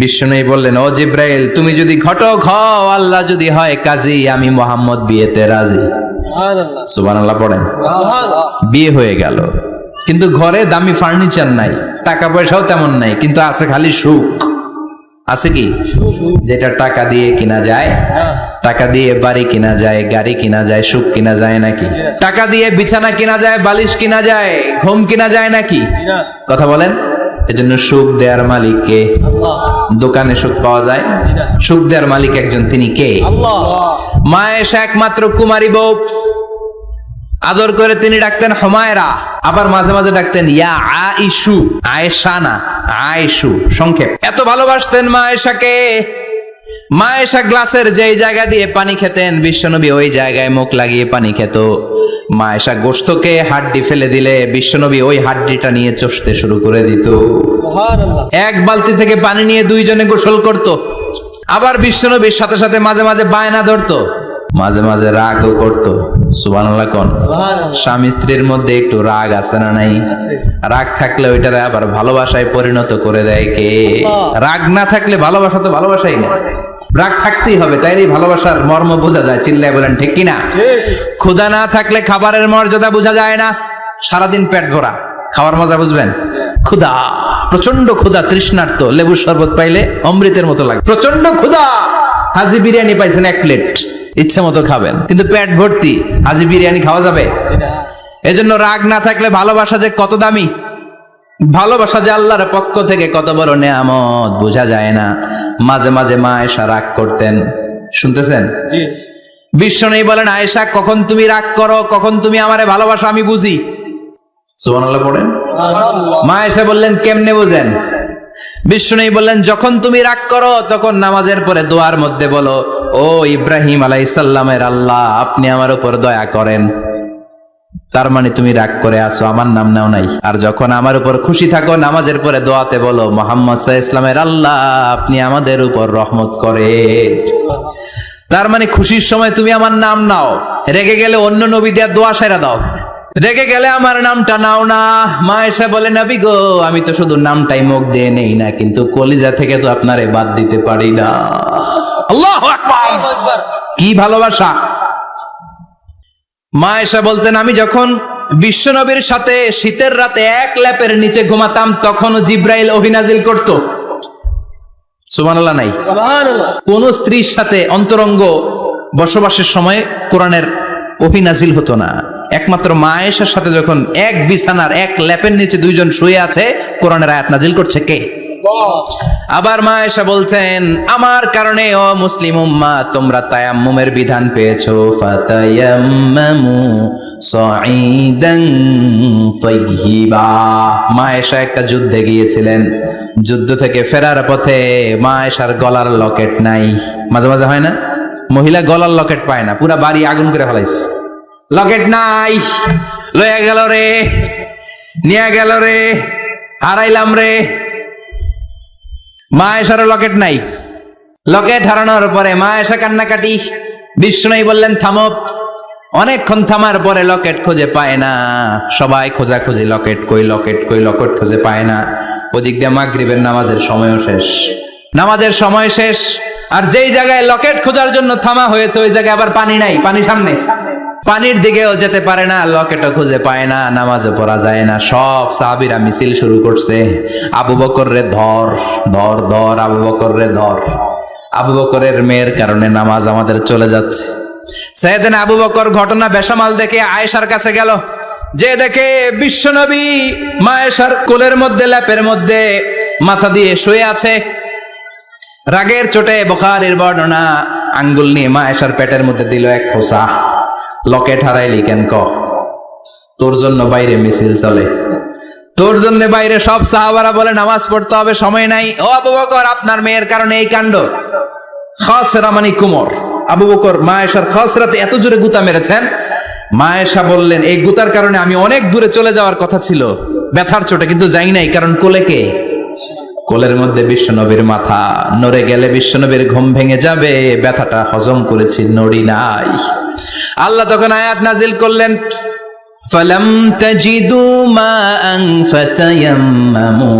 বিশ্বনবী বললেন, ও জিব্রাইল, তুমি যদি ঘটক হও, আল্লাহ যদি হয় কাজী, আমি মুহাম্মদ বিয়েতে রাজি। সুবহানাল্লাহ। সুবহানাল্লাহ পড়েন। সুবহানাল্লাহ। বিয়ে হয়ে গেল, কিন্তু ঘরে দামি ফার্নিচার নাই, টাকা পয়সাও তেমন নাই, কিন্তু আছে খালি সুখ। আছে কি? যেটা টাকা দিয়ে কিনা যায়, টাকা দিয়ে বাড়ি কিনা যায়, গাড়ি কিনা যায়, সুখ কিনা যায় নাকি? টাকা দিয়ে বিছানা কিনা যায়, বালিশ কিনা যায়, ঘুম কিনা যায় নাকি? কথা বলেন। এজন্য সুখ দেওয়ার মালিক কে? দোকানে সুখ পাওয়া যায়? সুখ দেওয়ার মালিক একজন, তিনি কে? মা আয়েশা একমাত্র কুমারী বউ, আদর করে তিনি ডাকতেন হুমায়রা, আবার মাঝে মাঝে ডাকতেন ইয়া আয়েশু। আয়েশা না, আয়েশু সংক্ষেপ। এত ভালোবাসতেন মা আয়েশাকে। মা আয়েশা গ্লাসের যেই জায়গা দিয়ে পানি খেতেন, বিশ্বনবী ওই জায়গায় মুখ লাগিয়ে পানি খেত। মা আয়েশা গোশতকে হাড্ডি ফেলে দিলে বিশ্বনবী ওই হাড্ডিটা নিয়ে চষতে শুরু করে দিত। সুবহানাল্লাহ। এক বালতি থেকে পানি নিয়ে 2 জনে গোসল করত। আবার বিশ্বনবীর সাথে সাথে মাঝে মাঝে বায়না ধরতো, মাঝে মাঝে রাগও করতো। সুবহানাল্লাহ কোন? স্বামী স্ত্রীর মধ্যে একটু রাগ আছে না নাই? রাগ থাকলে ওইটারে আবার ভালোবাসায় পরিণত করে দেয় কে? রাগ না থাকলে ভালোবাসা তো ভালোবাসাই না। রাগ থাকতেই হবে, তাই এই ভালোবাসার মর্ম বোঝা যায়। চিল্লায় বলেন ঠিক কিনা? ক্ষুধা না থাকলে খাবারের মর্যাদা বোঝা যায় না। সারাদিন পেট ভরা, খাওয়ার মজা বুঝবেন? ক্ষুধা, প্রচন্ড ক্ষুধা, তৃষ্ণার্ত, লেবুর শরবত পাইলে অমৃতের মতো লাগে। প্রচন্ড ক্ষুধা, হাজি বিরিয়ানি পাইছেন 1 প্লেট, ইচ্ছে মতো খাবেন, কিন্তু পেট ভর্তি, হাজি বিরিয়ানি খাওয়া যাবে? এজন্য রাগ না থাকলে ভালোবাসা যে কত দামি, ভালোবাসা যে আল্লাহর পক্ষ থেকে কত বড় নেয়ামত বোঝা যায় না। মাঝে মাঝে মা আয়েশা রাগ করতেন, শুনতেছেন? বিশ্বনবী বলেন, আয়েশা কখন তুমি রাগ করো, কখন তুমি আমারে ভালোবাসো আমি বুঝি। সুবহানাল্লাহ পড়েন। মা আয়েশা বললেন, কেমনে বুঝেন? বিশ্বনবী বললেন, যখন তুমি রাগ করো তখন নামাজের পরে দোয়ার মধ্যে বলো, ও ইব্রাহিম আলাইহিস সালামের আল্লাহ, আপনি আমার উপর দয়া করেন। তার মানে তুমি রাগ করে আছো, আমার নাম নাও নাই। আর যখন আমার উপর খুশি থাকো নামাজের পরে দোয়াতে বলো, মুহাম্মদ সাল্লাল্লাহু আলাইহি ওয়াসাল্লামের আল্লাহ, আপনি আমাদের উপর রহমত করে। তার মানে খুশির সময় তুমি আমার নাম নাও, রেগে গেলে অন্য নবীদের দোয়া সেরা দাও, রেগে গেলে আমার নামটা নাও না। মা আয়েশা বলে, নবী গো, আমি তো শুধু নামটাই মুখ দিয়ে নেই না, কিন্তু কলিজা থেকে তো আপনারে বাদ দিতে পারি না। আল্লাহু আকবার! কি ভালোবাসা! মা আয়েশা বলতেন, আমি যখন বিশ্বনবীর সাথে শীতের রাতে এক ল্যাপের নিচে ঘুমাতাম তখনও জিব্রাইল ওহী নাজিল করত। সুবহানাল্লাহ নাই? সুবহানাল্লাহ। কোন স্ত্রীর সাথে অন্তরঙ্গ বসবাসের সময় কোরআনের ওহী নাজিল হতো না। একমাত্র মা আয়েশার সাথে যখন এক বিছানার এক ল্যাপের নিচে দুইজন শুয়ে আছে, কোরআনের আয়াত নাজিল করছে কে? আবার মা আয়েশা বলছেন, আমার কারণে ও মুসলিম উম্মাহ তোমরা তায়াম্মুমের বিধান পেয়েছো। ফাতায়াম্মামু সাঈদান তাইয়্যিবা। মা আয়েশা একটা যুদ্ধে গিয়েছিলেন, যুদ্ধ থেকে ফেরার পথে মা আয়েশার গলার লকেট নাই। মাঝে মাঝে হয় না, মহিলা গলার লকেট পায় না, পুরা বাড়ি আগুন করে ফেলাইছে, লকেট নাই, লয়ে গেল রে, নিয়ে গেল রে, হারাইলাম রে। মা আয়েশার লকেট নাই। লকেট হারানোর পরে মা আয়েশা কান্নাকাটি। বিষ্ণু বললেন, থামো। অনেকক্ষণ থামার পরে লকেট খুঁজে পায় না, সবাই খোঁজাখুঁজি, লকেট কই, লকেট কই, লকেট খুঁজে পায় না। ওদিক দিয়ে মাগরিবের নামাজের সময়ও শেষ, নামাজের সময় শেষ। আর যেই জায়গায় লকেট খোঁজার জন্য থামা হয়েছে ওই জায়গায় আবার পানি নাই, পানি সামনে, পানির দিকেও যেতে পারে না, লকেটও খুঁজে পায় না, নামাজও পড়া যায় না। সব সাহাবীরা মিছিল শুরু করছে, আবু বকর রে ধর, ধর, ধর, আবু বকর রে ধর। আবু বকরের মেয়ের কারণে নামাজ আমাদের চলে যাচ্ছে। সাইয়েদনা আবু বকর ঘটনা বেসামাল দেখে আয়েশার কাছে গেল, যে দেখে বিশ্বনবী মা আয়েশার কোলের মধ্যে, ল্যাপের মধ্যে মাথা দিয়ে শুয়ে আছে। রাগের চোটে বুখারীর বর্ণনা, আঙ্গুল নিয়ে মা আয়েশার পেটের মধ্যে দিল এক খোঁচা। লকেট হারাইলি কেন? তোর জন্য বাইরে মিছিল চলে, তোর জন্য বাইরে সব সাহাবারা বলে নামাজ পড়তে হবে, সময় নাই। ও আবু বকর, আপনার মেয়ের কারণে এই কাণ্ড। খাসরা মানে কুমর। আবু বকর মা আয়েশার খাসরাতে এত জোরে গুতা মেরেছেন, মা আয়েশা বললেন, এই গুতার কারণে আমি অনেক দূরে চলে যাওয়ার কথা ছিল ব্যথার চোটে, কিন্তু যাই নাই, কারণ কোলে কে? কোলের মধ্যে বিশ্বনবীর মাথা, নড়ে গেলে বিশ্বনবীর ঘুম ভেঙে যাবে, ব্যথাটা হজম করেছি, নড়ি নাই। আল্লাহ তখন আয়াত নাজিল করলেন, ফালাম তাজিদু মাআন ফাতায়াম্মামু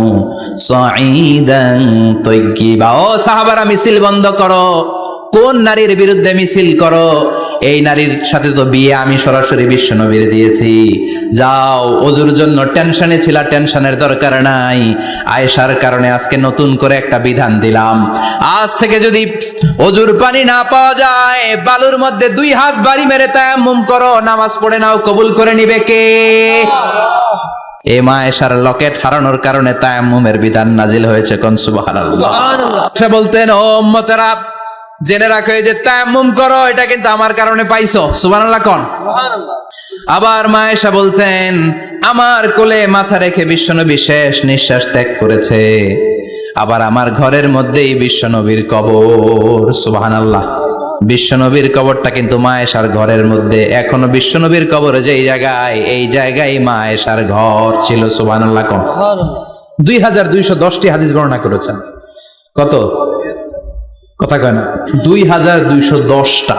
সাঈদান তাইয়্যিবা। ও সাহাবারা, মিছিল বন্ধ করো। কোন নারীর বিরুদ্ধে মিছিল করো? এই নারীর সাথে তো বিয়ে আমি সরাসরি বিশ্বনবীর দিয়েছি। যাও, ওজুর জন্য টেনশনে ছিলা, টেনশনের দরকার নাই। আয়েশার কারণে আজকে নতুন করে একটা বিধান দিলাম, আজ থেকে যদি ওজুর পানি না পাওয়া যায়, বালুর মধ্যে 2 হাত বাড়ি মেরে তায়াম্মুম করো, নামাজ পড়ে নাও, কবুল করে নিবে কে? এই মা আয়েশার লকেট হারানোর কারণে তায়াম্মুমের বিধান নাজিল হয়েছে। কোন সুবহানাল্লাহ। সে বলতেন, ও উম্মতেরা, জেনে রাখো, এই যে তায়াম্মুম করো, এটা কিন্তু আমার কারণে পাইছো। সুবহানাল্লাহ কোন? সুবহানাল্লাহ। আবার মা আয়েশা বলতেন, আমার কোলে মাথা রেখে বিশ্বনবী শেষ নিঃশ্বাস ত্যাগ করেছে, আবার আমার ঘরের মধ্যেই বিশ্বনবীর কবর। সুবহানাল্লাহ। বিশ্বনবীর কবরটা কিন্তু মা আয়েশার ঘরের মধ্যে। এখনো বিশ্বনবীর কবর যেই জায়গায়, এই জায়গায় মা আয়েশার ঘর ছিল। সুবহানাল্লাহ কোন? 2210টি হাদিস বর্ণনা করেছেন। কত? কথা কয় না, 2210টা।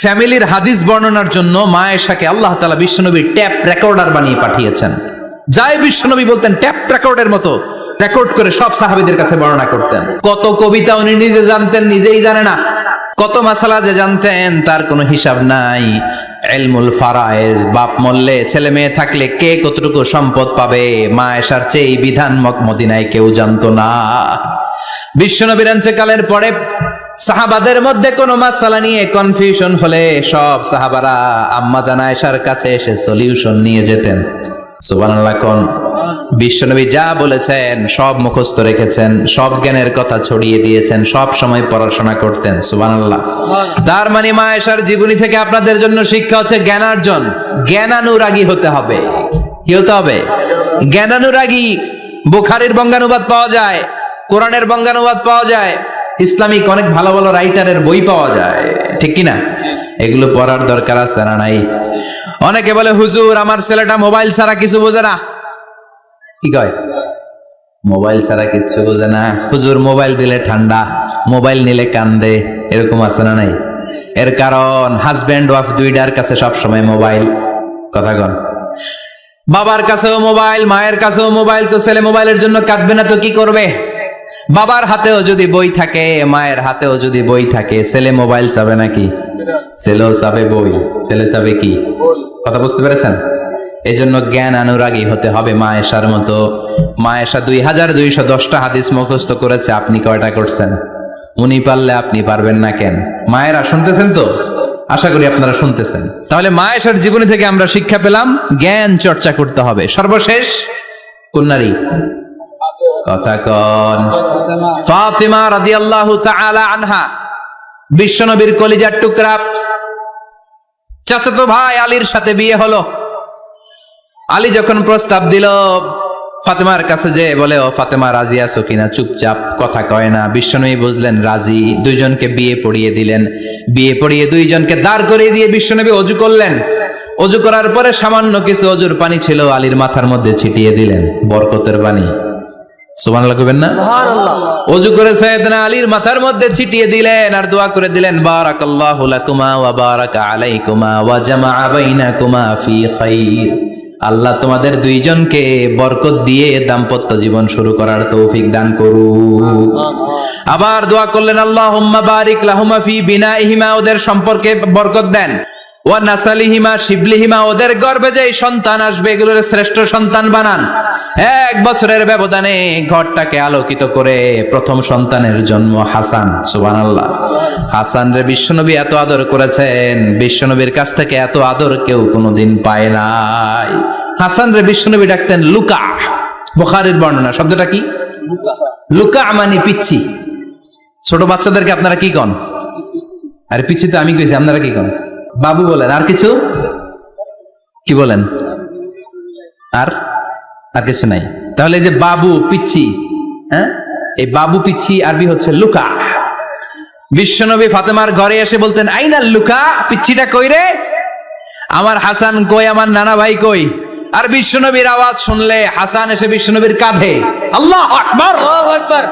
ফ্যামিলির হাদিস বর্ণনার জন্য মা আয়েশাকে আল্লাহ তাআলা বিশ্বনবীর ট্যাপ রেকর্ডার বানিয়ে পাঠিয়েছেন। যাই বিশ্বনবী বলতেন ট্যাপ রেকর্ডের মতো রেকর্ড করে সব সাহাবীদের কাছে বর্ণনা করতেন। কত কবিতা উনি নিজে জানতেন, নিজেই জানে না। কত মাসালা যে জানতেন তার কোনো হিসাব নাই। ইলমুল ফারায়েজ, বাপ মরলে ছেলে মেয়ে থাকলে কে কতটুকু সম্পদ পাবে, মা আয়েশার চেয়ে এই বিধান মদিনায় কেউ জানতো না। বিশ্বনবীর ইন্তেকালের পরে সাহাবাদের মধ্যে কোনো মাসালা নিয়ে কনফিউশন হলে সব সাহাবারা আম্মা জান আয়েশার কাছে এসে সলিউশন নিয়ে যেতেন। সুবহানাল্লাহ কোন। বিশ্বনবী যা বলেছেন সব মুখস্থ রেখেছেন, সব জ্ঞানের কথা ছড়িয়ে দিয়েছেন, সব সময় পড়াশোনা করতেন। সুবহানাল্লাহ। তার মানে মা আয়েশার জীবনী থেকে আপনাদের জন্য শিক্ষা হচ্ছে জ্ঞানার্জন, জ্ঞানানুরাগী হতে হবে। কি হতে হবে? জ্ঞানানুরাগী। বুখারীর বঙ্গানুবাদ পাওয়া যায়, কোরআনের বঙ্গানুবাদ পাওয়া যায়, ইসলামিক অনেক ভালো ভালো রাইটারের বই পাওয়া যায়, ঠিক কিনা? এগুলো পড়ার দরকার আছে না নাই? অনেকে বলে হুজুর আমার ছেলেটা মোবাইল ছাড়া কিছু বোঝে না। কি কয়? মোবাইল ছাড়া কিচ্ছু বোঝে না। হুজুর মোবাইল দিলে ঠান্ডা, মোবাইল নিলে কান্দে, এরকম আছে না নাই? এর কারণ হাজব্যান্ড ওয়াইফ দুইটার কাছে সবসময় মোবাইল। কথা কন। বাবার কাছেও মোবাইল, মায়ের কাছেও মোবাইল, তো ছেলে মোবাইলের জন্য কাঁদবে না তো কি করবে? বাবার হাতেও যদি বই থাকে, মায়ের হাতেও যদি বই থাকে, ছেলে মোবাইল চাবে নাকি? ছেলেও চাবে বই, ছেলে চাবে কি? কথা বুঝতে পেরেছেন? এই জন্য জ্ঞান অনুরাগী হতে হবে মা আয়েশার মতো। মা আয়েশা 2210টা হাদিস মুখস্থ করেছে, আপনি কয়টা করছেন? উনি পারলে আপনি পারবেন না কেন? মায়েরা শুনতেছেন তো? আশা করি আপনারা শুনতেছেন। তাহলে মা আয়েশার জীবনী থেকে আমরা শিক্ষা পেলাম জ্ঞান চর্চা করতে হবে। সর্বশেষ কোন নারী? কথা কন। ফাতিমা রাদিয়াল্লাহু তাআলা আনহা, বিশ্বনবীর কলিজার টুকরা। চাচাতো ভাই আলীর সাথে বিয়ে হলো। আলী যখন প্রস্তাব দিল ফাতেমার কাছে, যে বলে ও ফাতেমা রাজি আছো কিনা, চুপচাপ কথা কয় না। বিশ্বনবী বুঝলেন রাজি, দুইজনকে বিয়ে পড়িয়ে দিলেন। বিয়ে পড়িয়ে দুইজনকে দাঁড় করিয়ে দিয়ে বিশ্বনবী ওযু করলেন। ওযু করার পরে সামান্য কিছু ওযুর পানি ছিল আলীর মাথার মধ্যে ছিটিয়ে দিলেন, বরকতের পানি। সুবহানাল্লাহ কইবেন না? সুবহানাল্লাহ। ওযু করে সাইয়েদনা আলীর মাথার মধ্যে ছিটিয়ে দিলেন আর দোয়া করে দিলেন, বারাকাল্লাহু লাকুমা ওয়া বারাকা আলাইকুমা ওয়া জামাআ বাইনাকুমা ফি খাইর। আল্লাহ তোমাদের দুইজনকে বরকত দিয়ে দাম্পত্য জীবন শুরু করার তৌফিক দান করুক। আবার দোয়া করলেন, আল্লাহুম্মা বারিক লাহুমা ফি বিনাইহিমা, ওদের সম্পর্কে বরকত দেন। ওয়া নাসালিহিমা, শিবলিহিমা, ওদের গর্ভে যে সন্তান আসবে এগুলোর শ্রেষ্ঠ সন্তান বানান। 1 বছরের ব্যবধানে ঘরটাকে আলোকিত করে প্রথম সন্তানের জন্ম হাসান। সুবহানাল্লাহ। হাসান রে বিশ্বনবী এত আদর করেছেন, বিশ্বনবীর কাছ থেকে এত আদর কেউ কোনোদিন পায় নাই। হাসান রে বিশ্বনবী ডাকতেন লুকা। বুখারীর বর্ণনা, শব্দটা কি? লুকা মানে পিচ্ছি। ছোট বাচ্চাদেরকে আপনারা কি কন? আরে পিচ্ছি তো আমি কইছি, আপনারা কি কন? বাবু বলেন। আর কিছু কি বলেন? আর কিছু নাই। তাহলে যে বাবু পিচ্ছি, হ্যাঁ, এই বাবু পিচ্ছি আরবি হচ্ছে লুকা। বিশ্বনবী ফাতেমার ঘরে এসে বলতেন, আইনাল লুকা, পিচ্ছিটা কই রে? আমার হাসান কই, আমার নানা ভাই কই? আর বিশ্বনবীর আওয়াজ শুনলে হাসান এসে বিশ্বনবীর কাঁধে। আল্লাহু আকবার, আল্লাহু আকবার।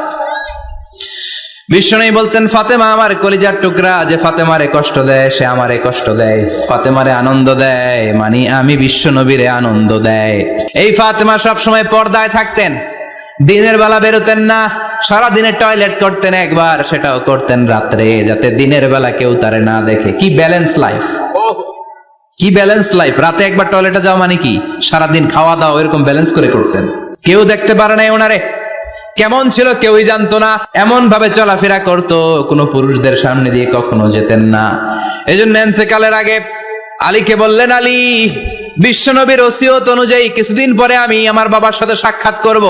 বিশ্বনবী বলতেন, ফাতেমা আমার কলিজার টুকরা, যে ফাতেমারে কষ্ট দেয় সে আমারে কষ্ট দেয়, ফাতেমারে আনন্দ দেয় মানে আমি বিশ্বনবীরে আনন্দ দেয়। এই ফাতেমা সব সময় পর্দায় থাকতেন, দিনের বেলা বেরোতেন না, সারা দিনে টয়লেট করতেন একবার, সেটাও করতেন রাত্রে, যাতে দিনের বেলা কেউ তারে না দেখে। কি ব্যালেন্স লাইফ, কি ব্যালেন্স লাইফ! রাতে একবার টয়লেটে যাওয়া মানে কি সারাদিন খাওয়া দাওয়া এরকম ব্যালেন্স করে করতেন। কেউ দেখতে পারে নাই ওনারে, কেমন ছিল কেউই জানতো না। এমন ভাবে চলাফেরা করতো, কোনো পুরুষদের সামনে দিয়ে কখনো যেতেন না। এজন্য ইন্তেকালের আগে আলীকে বললেন, আলী, বিশ্বনবীর ওসিয়ত অনুযায়ী কিছুদিন পরে আমি আমার বাবার সাথে সাক্ষাৎ করব।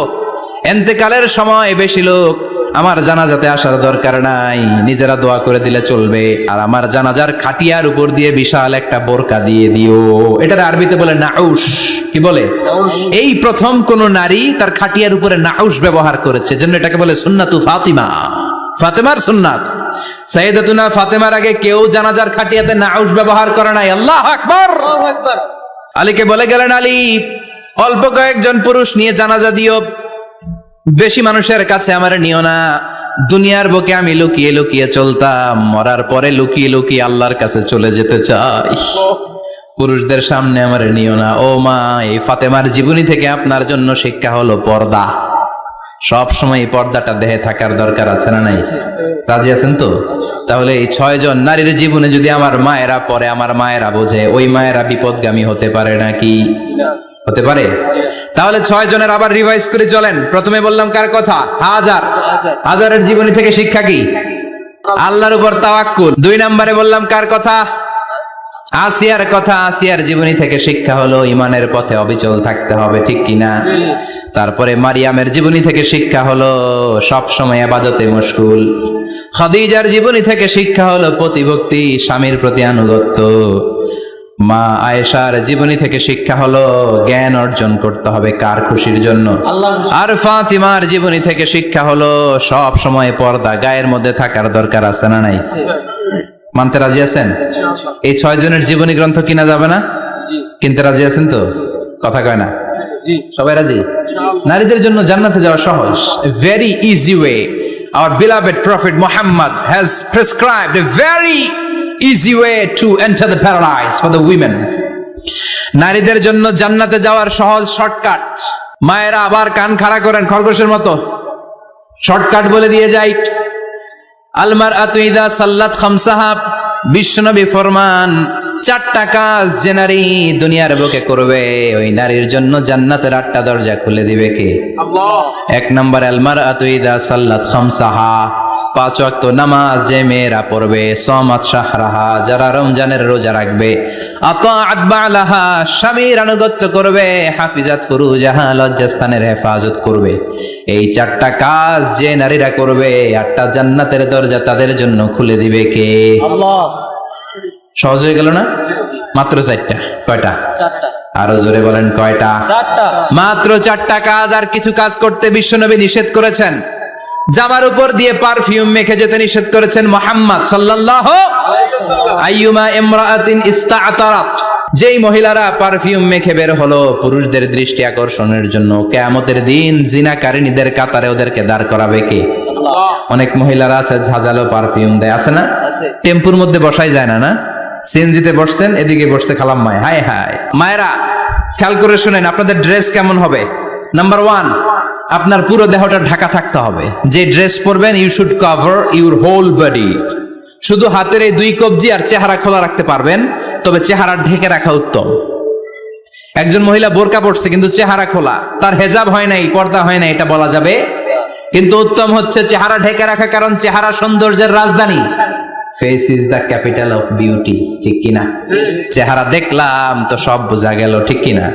ইন্তেকালের সময় বেশি লোক আমার জানাজাতে আসার দরকার নাই, নিজেরা দোয়া করে দিলে চলবে। আর আমার জানাজার খাটিয়ার উপর দিয়ে বিশাল একটা বোরকা দিয়ে দিও। এটার আরবিতে বলে নাউশ। কি বলে? এই প্রথম কোন নারী তার খাটিয়ার উপরে নাউশ ব্যবহার করেছে, জন্য এটাকে বলে সুন্নাতু ফাতিমা, ফাতেমার সুন্নাত। সাইয়েদাতুনা ফাতেমার আগে কেউ জানাজার খাটিয়াতে নাউশ ব্যবহার করে নাই। আল্লাহু আকবার, আল্লাহু আকবার। আলীকে বলে গেলেন, আলী, অল্প কয়েকজন পুরুষ নিয়ে জানাজা দিও, বেশি মানুষের কাছে আমার নিও না। দুনিয়ার বুকে আমি লুকিয়ে লুকিয়ে চলতাম, মরার পরে লুকিয়ে লুকিয়ে আল্লাহর কাছে চলে যেতে চাই, পুরুষদের সামনে আমার নিও না। ও মা, এই ফাতেমার জীবনী থেকে আপনার জন্য শিক্ষা হলো পর্দা। সব সময় পর্দাটা দেহে থাকার দরকার আছে না নাই? রাজি আছেন তো? তাহলে এই 6 জন নারীর জীবনে যদি আমার মায়েরা পরে, আমার মায়েরা বোঝে, ওই মায়েরা বিপদগামী হতে পারে নাকি? হতে পারে। তাহলে 6 জনের আবার রিভাইজ করে চলেন। প্রথমে বললাম কার কথা? হাজারের জীবনী থেকে শিক্ষা কি? আল্লাহর উপর তাওয়াক্কুল। 2 নম্বরে বললাম কার কথা? আসিয়ার কথা। আসিয়ার জীবনী থেকে শিক্ষা হলো ইমানের পথে অবিচল থাকতে হবে, ঠিক কিনা? তারপরে মারিয়ামের জীবনী থেকে শিক্ষা হলো সব সময় ইবাদতে মশগুল। খাদিজার জীবনী থেকে শিক্ষা হলো প্রতিভক্তি, স্বামীর প্রতি আনুগত্য। মা আয়েশার জীবনী থেকে শিক্ষা হলো জ্ঞান অর্জন করতে হবে কার খুশির জন্য? আর ফাতিমার জীবনী থেকে শিক্ষা হলো সব সময় পর্দা গায়ের মধ্যে থাকার দরকার আছে না নাই? মানতে রাজি আছেন? এই 6 জনের জীবনী গ্রন্থ কিনা যাবে না? কিনতে রাজি আছেন তো? কথা কয় না? সবাই রাজি? নারীদের জন্য জান্নাতে যাওয়া সহজ, a very easy way. Our beloved Prophet Muhammad has prescribed a very easy way to enter the paradise for the women. নারীদের জন্য জান্নাতে যাওয়ার সহজ শর্টকাট। মায়েরা আবার কান খাড়া করেন খরগোশের মতো, শর্টকাট বলে দিয়ে যাই। আল মারআতু ইযা সাল্লাত খামসাহা, বিশ্বনবী ফরমান 4টা কাজ যে নারী দুনিয়ার বুকে করবে, ওই নারীর জন্য জান্নাতের 8টা দরজা খুলে দিবে কে? আল্লাহ। 1 নম্বর আল মারআতু ইযা সাল্লাত খামসাহা, 5 ওয়াক্ত নামাজ যে মেয়েরা পড়বে, সামাত শাহরাহা, যারা রমজানের রোজা রাখবে, আতাআত বালাহা, স্বামীর আনুগত্য করবে, হাফিজাত ফুরুজাহা, লজ্জাস্থানের হেফাজত করবে। এই 4টা কাজ যে নারীরা করবে, 8টা জান্নাতের দরজা তাদের জন্য খুলে দিবে কে? আল্লাহ। সহজ হয়ে গেল না? মাত্র 4টা। কয়টা? 4টা। আরো জোরে বলেন কয়টা? 4টা। মাত্র 4টা কাজ। আর কিছু কাজ করতে বিশ্বনবী নিষেধ করেছেন। জামার উপর দিয়ে পারফিউম মেখে যেতে নিষেধ করেছেন মুহাম্মদ সাল্লাল্লাহু আলাইহি ওয়াসাল্লাম। আইয়ুমা ইমরাআতিন ইস্তাআতারাত, যেই মহিলারা পারফিউম মেখে বের হলো পুরুষদের দৃষ্টি আকর্ষণের জন্য, কিয়ামতের দিন জিনাকারিনীদের কাতারে ওদেরকে দাঁড় করাবে কে? আল্লাহ। অনেক মহিলারা আছে ঝাঁঝালো পারফিউম দেয়, আছে না? টেম্পুর মধ্যে বসাই যায় না, না? সিএনজিতে বসছেন, এদিকে বসছে খালাম মায়, হায় হায়। মায়েরা খেয়াল করে শুনেন, আপনাদের ড্রেস কেমন হবে? নাম্বার 1, আপনার পুরো দেহটা ঢাকা থাকতে হবে। যে ড্রেস পরবেন, you should cover your whole body. শুধু হাতের এই 2 কবজি আর চেহারা খোলা রাখতে পারবেন, তবে চেহারা ঢেকে রাখা উত্তম। একজন মহিলা বোরকা পড়ছে কিন্তু চেহারা খোলা, তার হেজাব হয় নাই, পর্দা হয় নাই, এটা বলা যাবে? কিন্তু উত্তম হচ্ছে চেহারা ঢেকে রাখা, কারণ চেহারা সৌন্দর্যের রাজধানী। Face is the capital of beauty, ঠিক কিনা? চেহারা দেখলাম তো সব বোঝা গেল, ঠিক কিনা?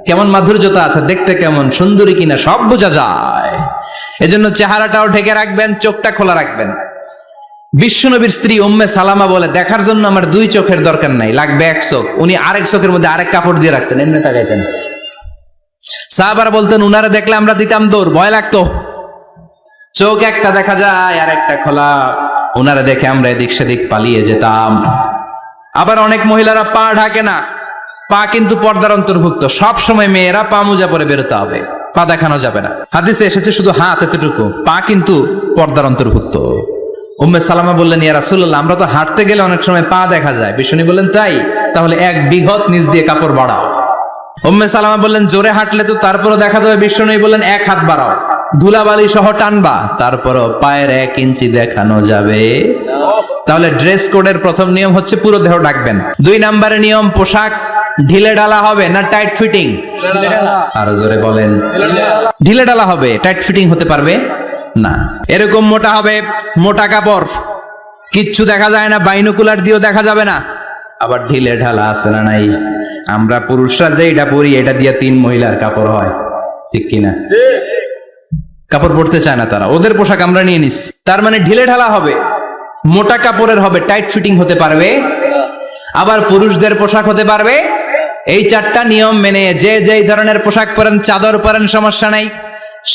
কেমন মাধুর্যতা আছে, দেখতে কেমন সুন্দরী কিনা সব বোঝা যায়। এজন্য চেহারাটাও ঢেকে রাখবেন, চোখটা খোলা রাখবেন। বিশ্বনবীর স্ত্রী উম্মে সালামা বলে, দেখার জন্য আমার 2 চোখের দরকার নাই, লাগবে 1 চোখ। উনি আরেক চোখের মধ্যে আরেক কাপড় দিয়ে রাখতেন, এমনি তাকাইতেন। সাহাবারা বলতেন, উনারে দেখলে আমরা দিতাম দৌড়, ভয় লাগতো। চোখ একটা দেখা যায় আর একটা খোলা, উনারা দেখে আমরা এদিক সেদিক পালিয়ে যেতাম। আবার অনেক মহিলারা পা ঢাকে না, পা কিন্তু পর্দার অন্তর্ভুক্ত। সব সময় মেয়েরা পা মোজা পরে বেরোতে হবে, পা দেখানো যাবে না। হাদিসে এসেছে শুধু হাত এতটুকু, পা কিন্তু পর্দার অন্তর্ভুক্ত। উম্মে সালামা বললেন, ইয়া রাসূলুল্লাহ, আমরা তো হাঁটতে গেলে অনেক সময় পা দেখা যায়। বিষ্ণু বললেন, তাই? তাহলে 1 বিঘত নিচ দিয়ে কাপড় বাড়াও। উম্মে সালামা বললেন, জোরে হাঁটলে তো তারপরও দেখা যাবে। বিষ্ণু বললেন, 1 হাত বাড়াও, ধুলাবালি সহ টানবা, তারপরও পায়ের 1 ইঞ্চি দেখানো যাবে। তাহলে ড্রেস কোডের প্রথম নিয়ম হচ্ছে পুরো দেহ ঢাকবেন। 2 নম্বরের নিয়ম, পোশাক ঢিলে ঢালা হবে না টাইট ফিটিং? আরো জোরে বলেন। ঢিলে ঢালা হবে, টাইট ফিটিং হতে পারবে না। এরকম মোটা হবে, মোটা কাপড়, কিচ্ছু দেখা যায় না, বাইনোকুলার দিয়েও দেখা যাবে না। আবার ঢিলে ঢালা আছে না নাই? আমরা পুরুষরা যে এটা পরি, এটা দিয়ে 3 মহিলার কাপড় হয়, ঠিক কিনা? কাপড় পরতে চায় না তারা, ওদের পোশাক আমরা নিয়ে নিচ্ছি। তার মানে ঢিলে ঢালা হবে, মোটা কাপড়ের হবে, টাইট ফিটিং হতে পারবে। আবার পুরুষদের পোশাক হতে পারবে। এই 4টা নিয়ম মেনে যে যেই ধরনের পোশাক পরেন, চাদর পরেন সমস্যা নাই,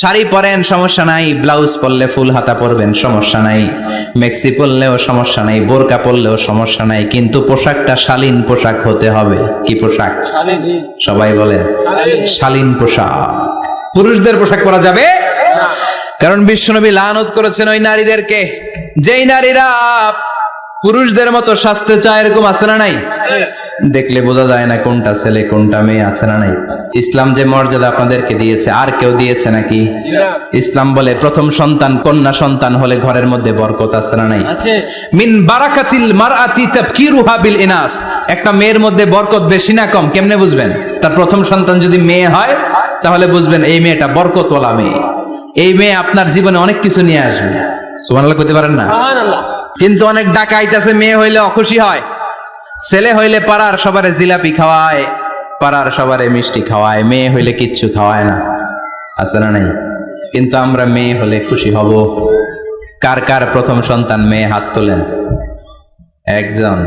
শাড়ি পরেন সমস্যা নাই, ব্লাউজ পরলে ফুল হাতা পরবেন সমস্যা নাই, মেক্সি পরলেও সমস্যা নাই, বোরকা পরলেও সমস্যা নাই, কিন্তু পোশাকটা শালীন পোশাক হতে হবে। কি পোশাক? সবাই বলেন, শালীন পোশাক। পুরুষদের পোশাক পরা যাবে, কারণ বিশ্বনবী লানত করেছেন ওই নারীদেরকে যেই নারীরা পুরুষদের মতো সাজতে চায়। এরকম আছে না নাই? দেখলে বোঝা যায় না কোনটা ছেলে কোনটা মেয়ে, আছে না নাই? ইসলাম যে মর্যাদা আপনাদেরকে দিয়েছে আর কেউ দিয়েছে নাকি? ইসলাম বলে প্রথম সন্তান কন্যা সন্তান হলে ঘরের মধ্যে বরকত, আছে না নাই? মিন বারাকাতিল মারআতি তাবকিরুহা বিল ইনাস, একটা মেয়ের মধ্যে বরকত বেশি না কম কেমনে বুঝবেন? তার প্রথম সন্তান যদি মেয়ে হয় তাহলে বুঝবেন এই মেয়েটা বরকতওয়ালা মেয়ে, এই মেয়ে আপনার জীবনে অনেক কিছু নিয়ে আসবে। সুবহানাল্লাহ কইতে পারেন না? কিন্তু অনেক ডাকাইত আছে মেয়ে হইলে অখুশি হয়, ছেলে হইলে পাড়ার সবারে জিলাপি খাওয়ায়, পাড়ার সবারে মিষ্টি খাওয়ায়, মেয়ে হইলে কিচ্ছু খাওয়ায় না, আছে না নাই? কিন্তু আমরা মেয়ে হলে খুশি হব। কার কার প্রথম সন্তান মেয়ে? হাত তোলেন। একজন,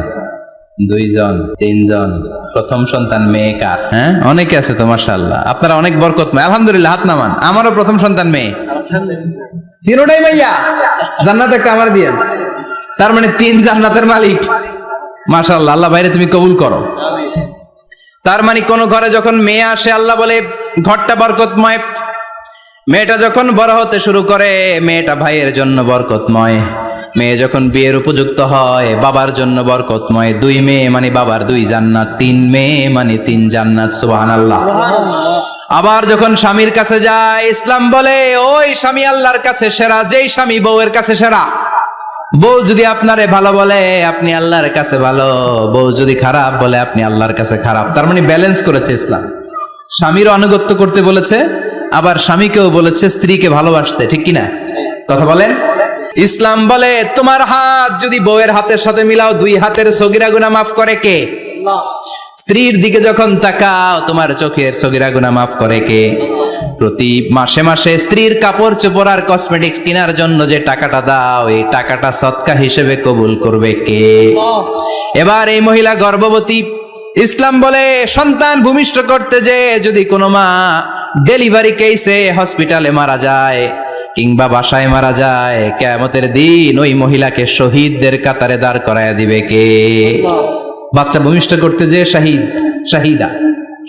দুইজন, তিনজন। প্রথম সন্তান মেয়ে কার? হ্যাঁ, অনেকে আছে তো মাশাআল্লাহ, আপনারা অনেক বরকতময়। আলহামদুলিল্লাহ, হাত নামান। আমারও প্রথম সন্তান মেয়ে, তিনটাই মাইয়া। জান্নাত একটা আমার দিয়েন, তার মানে 3 জান্নাতের মালিক। মাশাআল্লাহ, আল্লাহ বাইরে তুমি কবুল করো। তার মানে কোন ঘরে যখন মেয়ে আসে আল্লাহ বলে ঘরটা বরকতময়। মেয়েটা যখন বড় হতে শুরু করে মেয়েটা ভাইয়ের জন্য বরকতময়। মেয়ে যখন বিয়ের উপযুক্ত হয় বাবার জন্য বরকতময়। 2 মেয়ে মানে বাবার 2 জান্নাত, 3 মেয়ে মানে 3 জান্নাত। সুবহানাল্লাহ। আবার যখন স্বামীর কাছে যায় ইসলাম বলে ওই স্বামী আল্লাহর কাছে সেরা, যেই স্বামী বউয়ের কাছে সেরা। বউ যদি আপনারে ভালো বলে আপনি আল্লাহর কাছে ভালো, বউ যদি খারাপ বলে আপনি আল্লাহর কাছে খারাপ। তার মানে ব্যালেন্স করেছে ইসলাম। স্বামীর আনুগত্য করতে বলেছে, আবার স্বামীকেও বলেছে স্ত্রীকে ভালোবাসতে, ঠিক কিনা? কথা বলেন। ইসলাম বলে তোমার হাত যদি বউয়ের হাতের সাথে মিলাও 2 হাতের সগীরা গুনাহ মাফ করে কে? স্ত্রীর দিকে যখন তাকাও তোমার চোখের সগীরা গুনাহ মাফ করে কে? প্রতি মাসে মাসে স্ত্রীর কাপড় চোপড় আর কসমেটিক্স কেনার জন্য যে টাকাটা দাও এই টাকাটা সদকা হিসেবে কবুল করবে কে? এবার এই মহিলা গর্ভবতী, ইসলাম বলে সন্তান ভূমিষ্ঠ করতে যে যদি কোনো মা ডেলিভারি কেসে হসপিটালে মারা যায় কিংবা বাসায় মারা যায়, কিয়ামতের দিন ওই মহিলাকে শহীদদের কাতারে দাঁড় করায় দিবে কে? বাচ্চা ভূমিষ্ঠ করতে যে শাহিদা,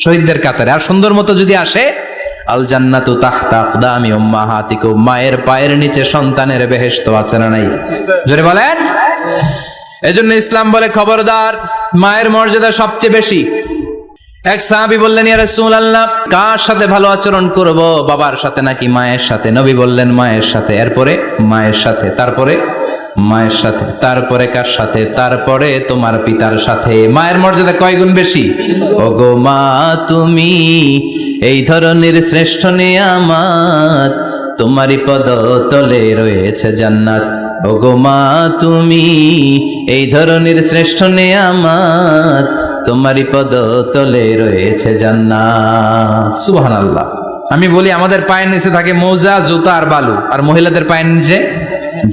শহীদদের কাতারে। আর সুন্দর মতো যদি আসে আল জান্নাতু তাহতা আকদামি উম্মাহাতিকুম, মায়ের পায়ের নিচে সন্তানের বেহেশত, আছে না নাই? জোরে বলেন। এজন্য ইসলাম বলে খবরদার, মায়ের মর্যাদা সবচেয়ে বেশি। এক সাহাবী বললেন ইয়া রাসূলুল্লাহ কার সাথে ভালো আচরণ করব, বাবার সাথে নাকি মায়ের সাথে? নবী বললেন মায়ের সাথে, এরপরে মায়ের সাথে, তারপরে মায়ের সাথে, তারপরে কার সাথে? তারপরে তোমার পিতার সাথে। মায়ের মর্যাদা কয় গুণ বেশি? ওগো মা তুমি এই ধরনের শ্রেষ্ঠ নিয়ামত, তোমারই পদ তলে রয়েছে জান্নাত। ওগো মা তুমি এই ধরনের শ্রেষ্ঠ নিয়ামত, তোমারই পদ তলে রয়েছে জান্নাত। সুবহানাল্লাহ। আমি বলি আমাদের পায়ের নিচে থাকে মোজা, জুতা আর বালু, আর মহিলাদের পায়ের নিচে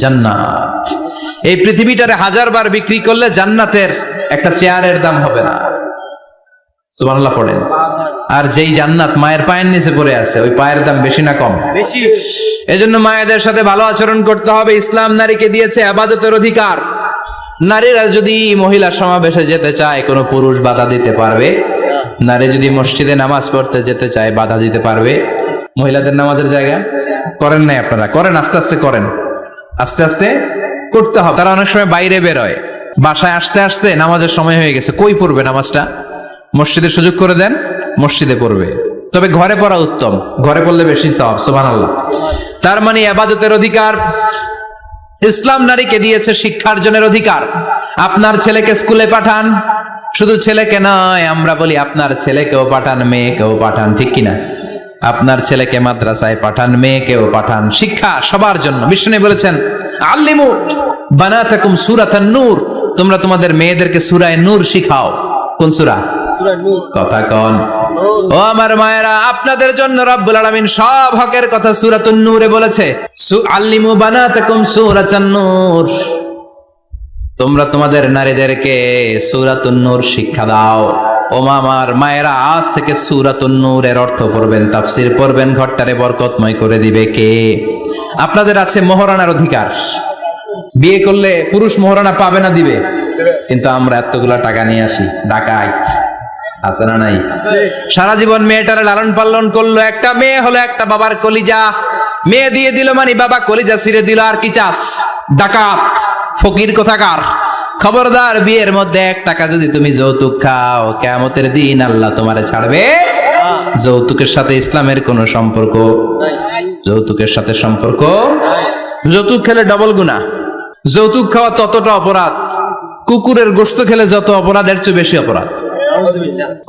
জান্নাত। এই পৃথিবীটারে 1000 বার বিক্রি করলে জান্নাতের একটা চেয়ারের দাম হবে না। সুবহানাল্লাহ পড়েন। আর যেই জান্নাত মায়ের পায়ের নিচে পড়ে আছে ওই পায়ের দাম বেশি না কম? বেশি। এজন্য মায়েদের সাথে ভালো আচরণ করতে হবে। ইসলাম নারীকে দিয়েছে ইবাদতের অধিকার। নারীরা যদি মহিলা সমাবেশে যেতে চায় কোনো পুরুষ বাধা দিতে পারবে? নারী যদি মসজিদে নামাজ পড়তে যেতে চায় বাধা দিতে পারবে? মহিলাদের নামাজের জায়গা করেন নাই আপনারা? করেন, আস্তে আস্তে করেন, আস্তে আস্তে করতে হবে। তারা অনেক সময় বাইরে বেরোয়, বাসায় আসতে আসতে নামাজের সময় হয়ে গেছে, কই পড়বে নামাজটা? মসজিদে সুযোগ করে দেন, মসজিদে পড়বে। তবে ঘরে পড়া উত্তম, ঘরে পড়লে বেশি সওয়াব। সুবহানাল্লাহ। তার মানে ইবাদতের অধিকার। ইসলাম নারীকে দিয়েছে শিক্ষার্জনের অধিকার। আপনার ছেলেকে স্কুলে পাঠান, শুধু ছেলেকে নয়, আমরা বলি আপনার ছেলেকেও পাঠান, মেয়েকেও পাঠান, ঠিক কিনা? আপনার ছেলেকে মাদ্রাসায় পাঠান, মেয়েকেও পাঠান। শিক্ষা সবার জন্য। বিষ্ণু বলেছেন আল্লিমু বানাতাকুম সূরাতান নূর, তোমরা তোমাদের মেয়েদেরকে সূরা নূর শিখাও। কোন সূরা? সূরা নূর। কথা কোন? ও আমার মায়েরা, আপনাদের জন্য রব্বুল আলামিন সব হকের কথা সূরাতুন নূরে বলেছে। আল্লিমু বানাতাকুম সূরাতান নূর, তোমরা তোমাদের নারীদেরকে সূরাতুন নূর শিক্ষা দাও। ও আমার মায়েরা, আজ থেকে সূরাতুন নূরের অর্থ পড়বেন, তাফসীর পড়বেন, ঘরটারে বরকতময় করে দিবে কে? আপনাদের আছে মোহরানার অধিকার। বিয়ে করলে পুরুষ মোহরানা পাবে না, দিবে। কিন্তু আমরা এতগুলা টাকা নিয়ে আসি, ডাকাইত, আছে না নাই? সারা জীবন মেয়েটারে লালন পালন করলো, একটা মেয়ে হলো একটা বাবার কলিজা। মেয়ে দিয়ে দিল মানে বাবা কলিজা ছিঁড়ে দিল, আর কি চাস? ডাকাত, ফকির কোথাকার। খবরদার, বিয়ের মধ্যে 1 টাকা যদি তুমি যৌতুক খাও, কিয়ামতের দিন আল্লাহ তোমারে ছাড়বে। যৌতুকের সাথে ইসলামের কোনো সম্পর্ক, যৌতুকের সাথে সম্পর্ক। যৌতুক খেলে ডবল গুনাহ। যৌতুক খাওয়া ততটা অপরাধ, কুকুরের গোশত খেলে যত অপরাধ এর চেয়ে বেশি অপরাধ।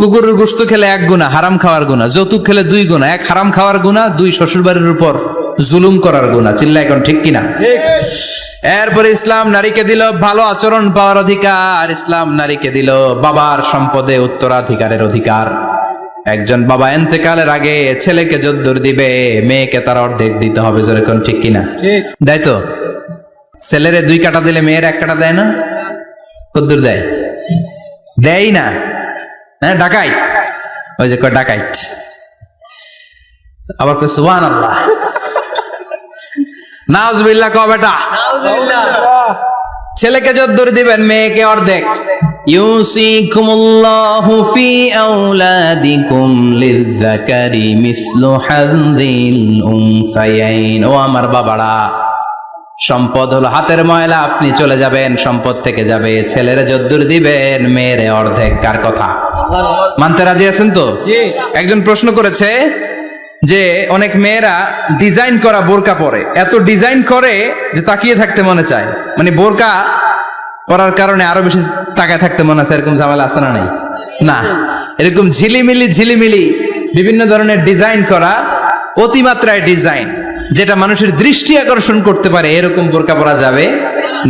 কুকুরের গোশত খেলে 1 গুনাহ, হারাম খাওয়ার গুনাহ। যৌতুক খেলে 2 গুনাহ, 1 হারাম খাওয়ার গুনাহ, 2 শ্বশুরবাড়ির উপর জুলুম করার গুনাহ। চিল্লা এখন ঠিক কিনা? এরপরে ইসলাম নারীকে দিল ভালো আচরণ পাওয়ার অধিকার। ইসলাম নারীকে দিল বাবার সম্পদে উত্তরাধিকারের অধিকার। একজন বাবা ইন্তেকালের আগে ছেলেকে যদ্দুর দিবে, মেয়েকে তার অর্ধেক দিতে হবে। যেরকম ঠিক কিনা? দেয় তো? ছেলেরে 2 কাটা দিলে মেয়ের 1 কাটা দেয় না? কদ্দুর দেয়? দেয় না। হ্যাঁ, ডাকাইত। ওই যে কয় ডাকাইত, আবার কয় সুবহানাল্লাহ, নাউজুবিল্লাহ কও বেটা। ছেলেকে যদ্দুর দিবেন, মেয়েকে অর্ধেক। ইউসিকুমুল্লাহু ফি আওলাদিকুম লিযযাকারি মিসলু হাযযিল উনসায়াইন। ও আমার বাবারা, সম্পদ হলো হাতের ময়লা, আপনি চলে যাবেন, সম্পদ থেকে যাবে। ছেলেরে যদ্দুর দিবেন, মেয়েরে অর্ধেক। কার কথা মানতে রাজি আছেন তো? একজন প্রশ্ন করেছে যে অনেক মেয়েরা ডিজাইন করা বোরকা পরে, এত ডিজাইন করে যে তাকিয়ে থাকতে মনে চায়। মানে বোরকা পরার কারণে আরো বেশি তাকায় থাকতে মনে আছে, এরকম ঝামেলা আছে না? নাই না, এরকম ঝিলিমিলি বিভিন্ন ধরনের ডিজাইন করা, অতিমাত্রায় ডিজাইন, যেটা মানুষের দৃষ্টি আকর্ষণ করতে পারে, এরকম বোরকা পরা যাবে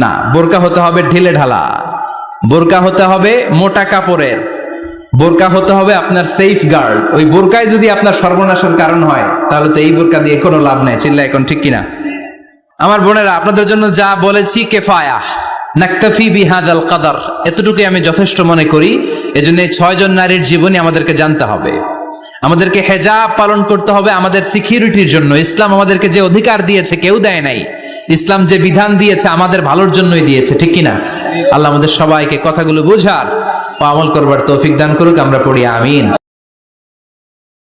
না। বোরকা হতে হবে ঢিলে ঢালা, বোরকা হতে হবে মোটা কাপড়ের, বোরকা হতে হবে আপনার সেফ গার্ড। ওই বোরকায় যদি আপনার সর্বনাশের কারণ হয়, তাহলে তো এই বোরকা দিয়ে কোনো লাভ নেই। চিল্লা এখন ঠিক কিনা? আমার বোনেরা, আপনাদের জন্য যা বলেছি কিফায়া, নাকতাফি বিহাদাল কদর, এতটুকুই আমি যথেষ্ট মনে করি। এজন্য 6 জন নারীর জীবনী আমাদেরকে জানতে হবে, আমাদেরকে হেজাব পালন করতে হবে আমাদের সিকিউরিটির জন্য। ইসলাম আমাদেরকে যে অধিকার দিয়েছে কেউ দেয় নাই। ইসলাম যে বিধান দিয়েছে আমাদের ভালোর জন্যই দিয়েছে, ঠিক কিনা? আল্লাহ আমাদের সবাইকে কথাগুলো বোঝার ও আমল করবার তৌফিক দান করুক। আমরা পড়ি আমিন।